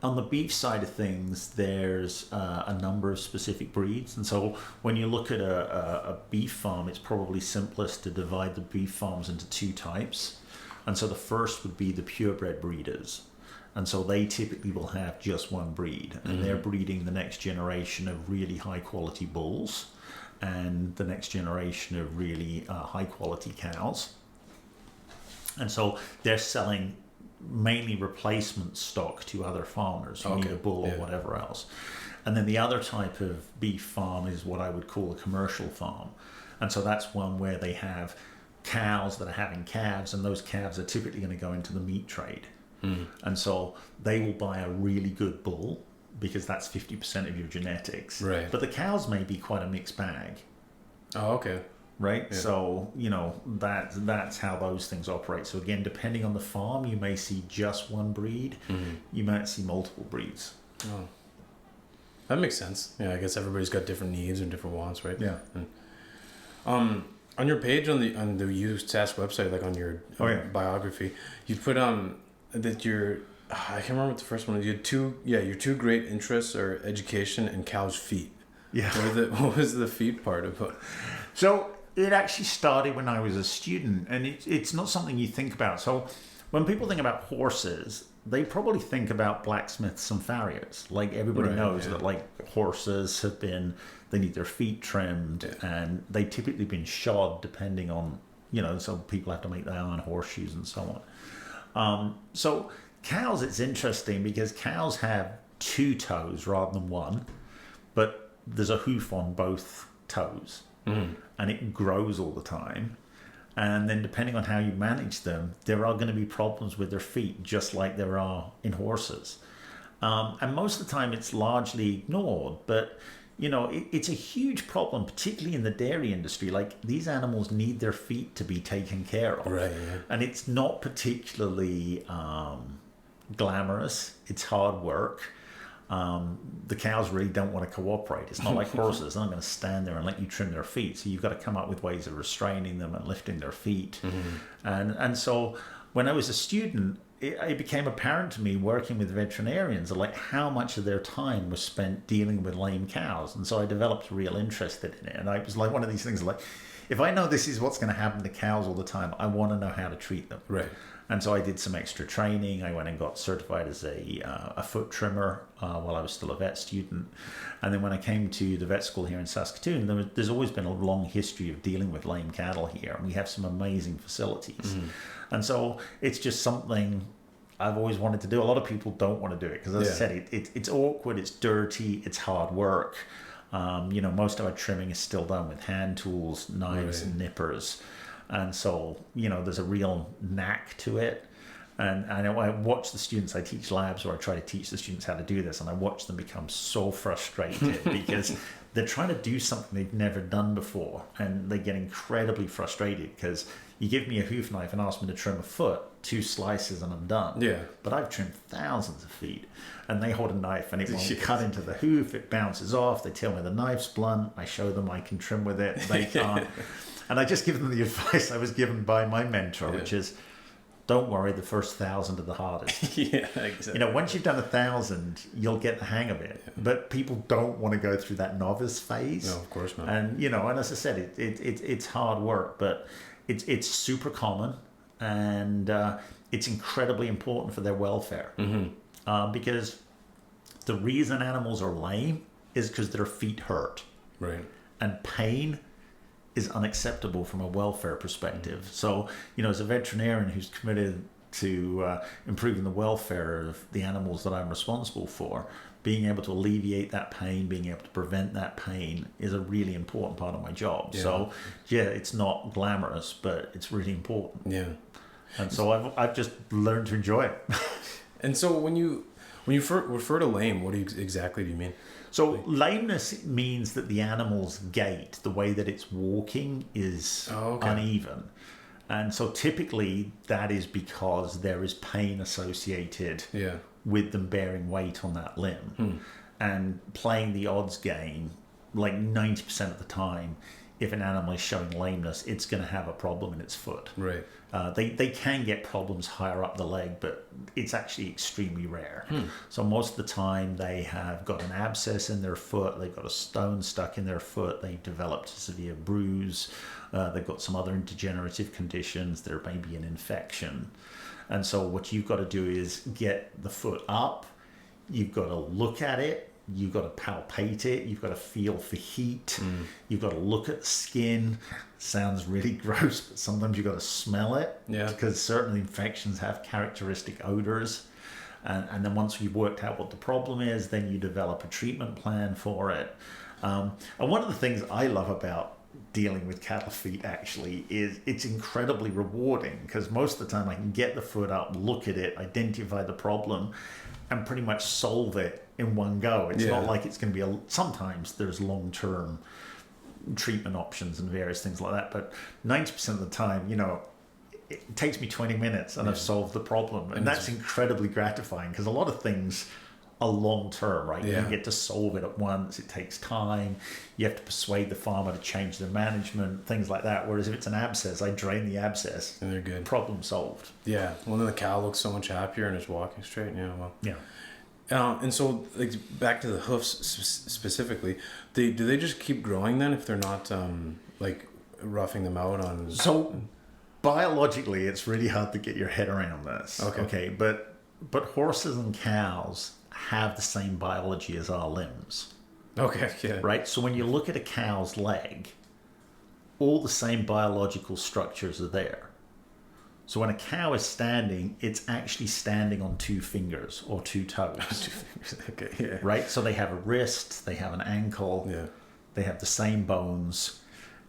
On the beef side of things, there's a number of specific breeds. And so when you look at a beef farm, it's probably simplest to divide the beef farms into two types. And so the first would be the purebred breeders. And so they typically will have just one breed. And they're breeding the next generation of really high quality bulls and the next generation of really high quality cows. And so they're selling mainly replacement stock to other farmers who need a bull or whatever else. And then the other type of beef farm is what I would call a commercial farm. And so that's one where they have cows that are having calves, and those calves are typically going to go into the meat trade. And so they will buy a really good bull because that's 50% of your genetics. Right. But the cows may be quite a mixed bag. Oh, okay. Right. Yeah. So, that's how those things operate. So again, depending on the farm, you may see just one breed. You might see multiple breeds. Oh, that makes sense. Yeah, I guess everybody's got different needs and different wants, right? Yeah. And, on your page on the USAS website, like on your biography, you put that you're, I can't remember what the first one was. You had your two great interests are education and cows' feet. Yeah. What was the feet part of it? So it actually started when I was a student, and it's not something you think about. So when people think about horses, they probably think about blacksmiths and farriers. Like everybody knows that horses they need their feet trimmed, and they typically been shod depending on, so people have to make their own horseshoes and so on. So cows, it's interesting because cows have two toes rather than one, but there's a hoof on both toes. And it grows all the time. And then depending on how you manage them, there are going to be problems with their feet, just like there are in horses. And most of the time it's largely ignored. But, it's a huge problem, particularly in the dairy industry. Like, these animals need their feet to be taken care of. Right, yeah. And it's not particularly glamorous. It's hard work. The cows really don't want to cooperate. It's not like horses. They're not going to stand there and let you trim their feet. So you've got to come up with ways of restraining them and lifting their feet. And so when I was a student, it became apparent to me, working with veterinarians, like how much of their time was spent dealing with lame cows. And so I developed a real interest in it. And I was like, one of these things, like, if I know this is what's going to happen to cows all the time, I want to know how to treat them. Right. And so I did some extra training. I went and got certified as a foot trimmer while I was still a vet student. And then when I came to the vet school here in Saskatoon, there's always been a long history of dealing with lame cattle here. And we have some amazing facilities. And so it's just something I've always wanted to do. A lot of people don't want to do it because, as I said, it's awkward, it's dirty, it's hard work. Most of our trimming is still done with hand tools, knives, and nippers. And so, there's a real knack to it. And I watch the students, I teach labs where I try to teach the students how to do this, and I watch them become so frustrated because they're trying to do something they've never done before, and they get incredibly frustrated because you give me a hoof knife and ask me to trim a foot, 2 slices and I'm done. Yeah. But I've trimmed thousands of feet, and they hold a knife and it won't cut into the hoof, it bounces off, they tell me the knife's blunt, I show them I can trim with it, they can't. And I just give them the advice I was given by my mentor, which is, don't worry, the first 1,000 are the hardest. Yeah, exactly. Once you've done 1,000, you'll get the hang of it. Yeah. But people don't want to go through that novice phase. No, of course not. And and as I said, it's hard work, but it's super common, and it's incredibly important for their welfare. Because the reason animals are lame is because their feet hurt. Right. And pain is unacceptable from a welfare perspective. So, as a veterinarian who's committed to improving the welfare of the animals that I'm responsible for, being able to alleviate that pain, being able to prevent that pain is a really important part of my job. Yeah. So, it's not glamorous, but it's really important. Yeah. And so I've just learned to enjoy it. And so when you refer to lame, what exactly do you mean? So lameness means that the animal's gait, the way that it's walking, is uneven. And so typically that is because there is pain associated with them bearing weight on that limb. And playing the odds game, like 90% of the time, if an animal is showing lameness, it's going to have a problem in its foot. Right. They can get problems higher up the leg, but it's actually extremely rare. So most of the time they have got an abscess in their foot, they've got a stone stuck in their foot, they've developed a severe bruise, they've got some other degenerative conditions, there may be an infection. And so what you've got to do is get the foot up, you've got to look at it, you've got to palpate it, you've got to feel for heat, you've got to look at the skin. Sounds really gross, but sometimes you've got to smell it, because certain infections have characteristic odors. And then once you've worked out what the problem is, then you develop a treatment plan for it. And one of the things I love about dealing with cattle feet actually is it's incredibly rewarding, because most of the time I can get the foot up, look at it, identify the problem, and pretty much solve it in one go. It's not like it's going to be sometimes there's long-term treatment options and various things like that, but 90% of the time, it takes me 20 minutes and I've solved the problem. And that's incredibly gratifying, because a lot of things are long-term, right? You get to solve it at once. It takes time. You have to persuade the farmer to change their management, things like that. Whereas if it's an abscess, I drain the abscess and they're good. Problem solved. Yeah. Well, then the cow looks so much happier and is walking straight. And so, like, back to the hoofs specifically, do they just keep growing then if they're not roughing them out on? So biologically, it's really hard to get your head around this. Okay, but horses and cows have the same biology as our limbs. Okay, yeah. Right. So when you look at a cow's leg, all the same biological structures are there. So when a cow is standing, it's actually standing on 2 fingers or 2 toes. Okay, yeah. Right? So they have a wrist, they have an ankle, they have the same bones.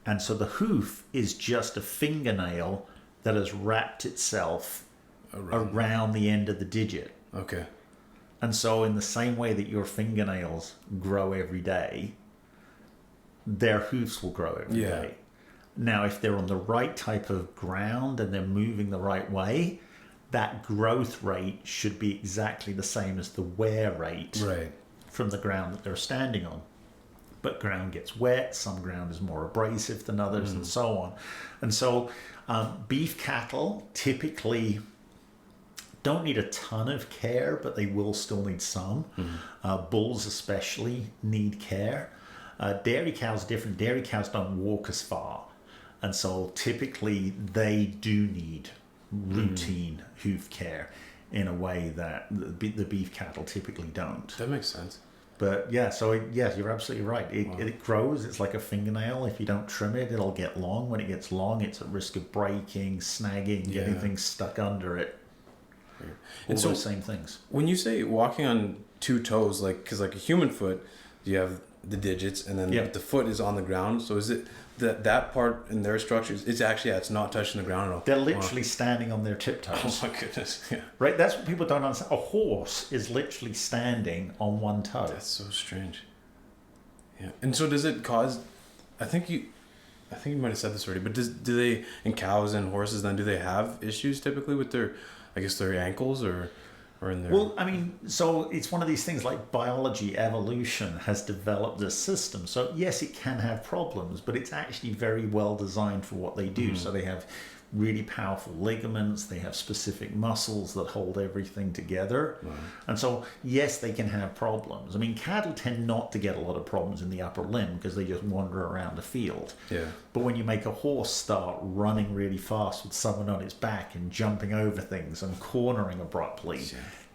And so the hoof is just a fingernail that has wrapped itself around the end of the digit. Okay. And so in the same way that your fingernails grow every day, their hoofs will grow every day. Now, if they're on the right type of ground and they're moving the right way, that growth rate should be exactly the same as the wear rate from the ground that they're standing on. But ground gets wet, some ground is more abrasive than others, and so on. And so beef cattle typically don't need a ton of care, but they will still need some. Bulls especially need care. Dairy cows are different. Dairy cows don't walk as far. And so typically they do need routine hoof care in a way that the beef cattle typically don't. That makes sense. But yeah, so you're absolutely right. It grows. It's like a fingernail. If you don't trim it, it'll get long. When it gets long, it's at risk of breaking, snagging, getting things stuck under it. All those same things. When you say walking on two toes, like, because like a human foot, you have the digits, and then the foot is on the ground. So is it that part in their structures? It's actually it's not touching the ground at all. They're literally standing on their tiptoes. Oh my goodness! Yeah. Right. That's what people don't understand. A horse is literally standing on one toe. That's so strange. Yeah. And so does it cause? I think you might have said this already, but do they, in cows and horses, then do they have issues typically with their, I guess, their ankles or in their... Well, I mean, so it's one of these things like biology, evolution has developed this system. So yes, it can have problems, but it's actually very well designed for what they do. So they have really powerful ligaments, they have specific muscles that hold everything together. And so yes, they can have problems. I mean, cattle tend not to get a lot of problems in the upper limb because they just wander around the field. But when you make a horse start running really fast with someone on its back and jumping over things and cornering abruptly,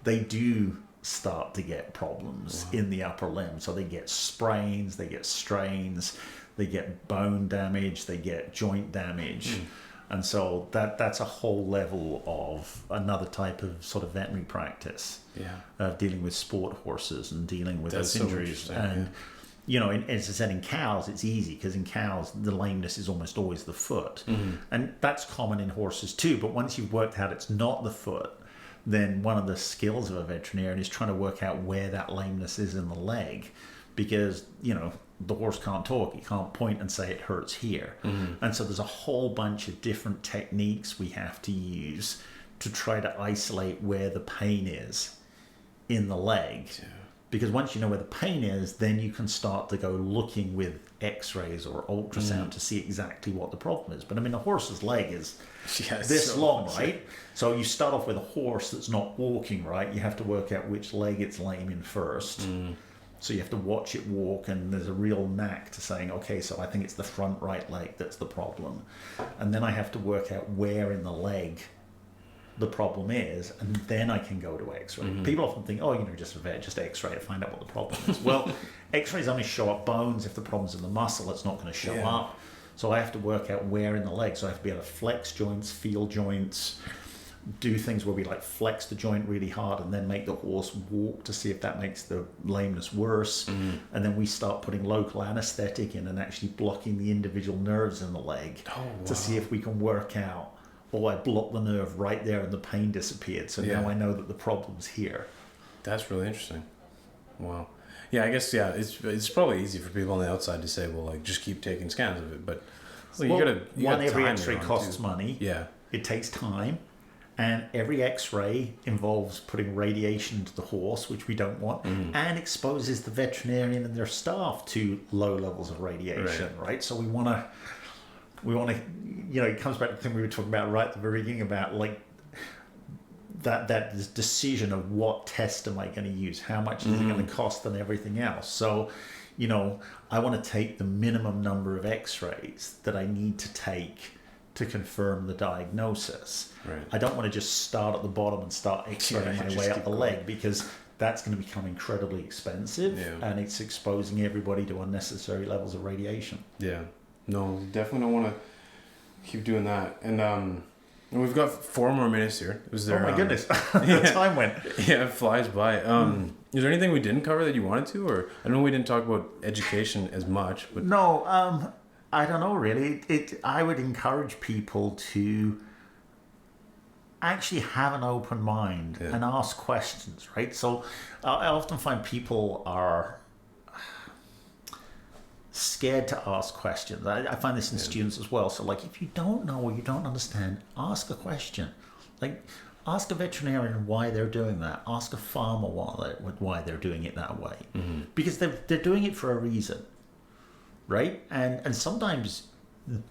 they do start to get problems in the upper limb. So they get sprains, they get strains, they get bone damage, they get joint damage. And so that's a whole level of another type of sort of veterinary practice of dealing with sport horses and dealing with those injuries. And, you know, as I said, in cows, it's easy because in cows, the lameness is almost always the foot. And that's common in horses too. But once you've worked out it's not the foot, then one of the skills of a veterinarian is trying to work out where that lameness is in the leg. Because, you know, the horse can't talk. He can't point and say it hurts here. And so there's a whole bunch of different techniques we have to use to try to isolate where the pain is in the leg. Because once you know where the pain is, then you can start to go looking with x-rays or ultrasound to see exactly what the problem is. But I mean, a horse's leg is this long, right? So you start off with a horse that's not walking right. You have to work out which leg it's lame in first. So you have to watch it walk, and there's a real knack to saying, okay, so I think it's the front right leg that's the problem. And then I have to work out where in the leg the problem is, and then I can go to x-ray. People often think, oh, you know, just a vet, just x-ray to find out what the problem is. Well, x-rays only show up bones. If the problem's in the muscle, it's not going to show up. So I have to work out where in the leg. So I have to be able to flex joints, feel joints, do things where we like flex the joint really hard and then make the horse walk to see if that makes the lameness worse. And then we start putting local anesthetic in and actually blocking the individual nerves in the leg to see if we can work out, oh, I blocked the nerve right there and the pain disappeared. So now I know that the problem's here. That's really interesting. Wow. Yeah, I guess, it's probably easy for people on the outside to say, well, like, just keep taking scans of it. But you gotta every x-ray costs money. Yeah. It takes time. And every x-ray involves putting radiation into the horse, which we don't want, and exposes the veterinarian and their staff to low levels of radiation, right? So we want to, you know, it comes back to the thing we were talking about right at the very beginning about like that decision of what test am I going to use, how much is it going to cost, and everything else. So, you know, I want to take the minimum number of x-rays that I need to take to confirm the diagnosis. I don't want to just start at the bottom and start x-raying my way up the leg, because that's going to become incredibly expensive and it's exposing everybody to unnecessary levels of radiation. No, definitely don't want to keep doing that. And we've got 4 more minutes here. Was there, oh my goodness, the time went. Yeah, it flies by. Is there anything we didn't cover that you wanted to? Or I know we didn't talk about education as much. But no, I don't know really. I would encourage people to actually have an open mind and ask questions, right? So I often find people are scared to ask questions. I find this in students as well. So like, if you don't know or you don't understand, ask a question. Like, ask a veterinarian why they're doing that. Ask a farmer why they're doing it that way. Because they're doing it for a reason, right? And sometimes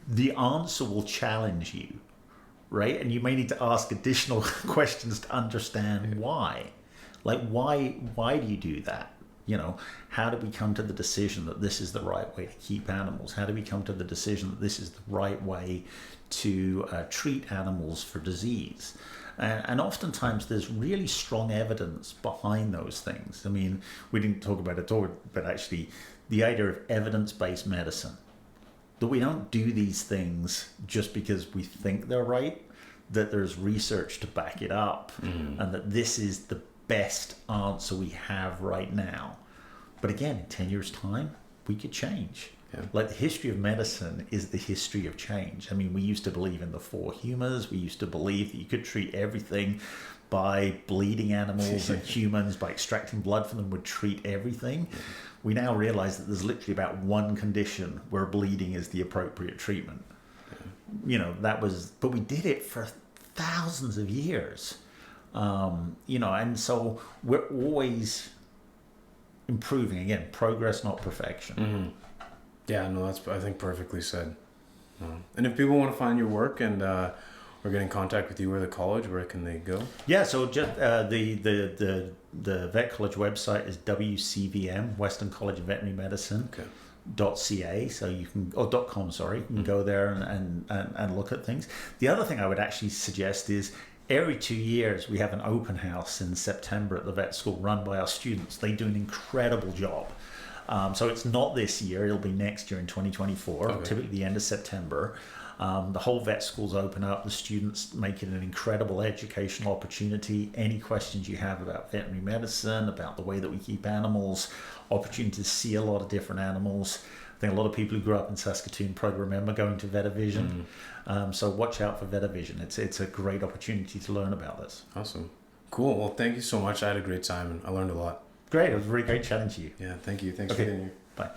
the answer will challenge you, right? And you may need to ask additional questions to understand why. Like, why do you do that? You know, how do we come to the decision that this is the right way to keep animals? How do we come to the decision that this is the right way to treat animals for disease? And oftentimes there's really strong evidence behind those things. I mean, we didn't talk about it all, but actually the idea of evidence-based medicine, that we don't do these things just because we think they're right, that there's research to back it up, and that this is the best answer we have right now. But again, in 10 years' time, we could change. Yeah. Like, the history of medicine is the history of change. I mean, we used to believe in the four humors. We used to believe that you could treat everything by bleeding animals, and humans, by extracting blood from them, would treat everything. We now realize that there's literally about one condition where bleeding is the appropriate treatment. You know, but we did it for thousands of years. You know, and so we're always improving. Again, progress, not perfection. Yeah, no, that's, I think, perfectly said. And if people want to find your work and or get in contact with you or the college, where can they go? Yeah, so just the Vet College website is WCVM, Western College of Veterinary Medicine. Okay. .ca, so you can, or .com, sorry, you can go there and look at things. The other thing I would actually suggest is, every 2 years we have an open house in September at the vet school run by our students. They do an incredible job. So it's not this year, it'll be next year in 2024, typically the end of September. The whole vet school's open up. The students make it an incredible educational opportunity. Any questions you have about veterinary medicine, about the way that we keep animals, opportunity to see a lot of different animals. I think a lot of people who grew up in Saskatoon probably remember going to Vetavision. So watch out for Vetavision. It's a great opportunity to learn about this. Awesome. Cool. Well, thank you so much. I had a great time and I learned a lot. Great. It was really great chatting to you. Yeah, thank you. Thanks for being here. Bye.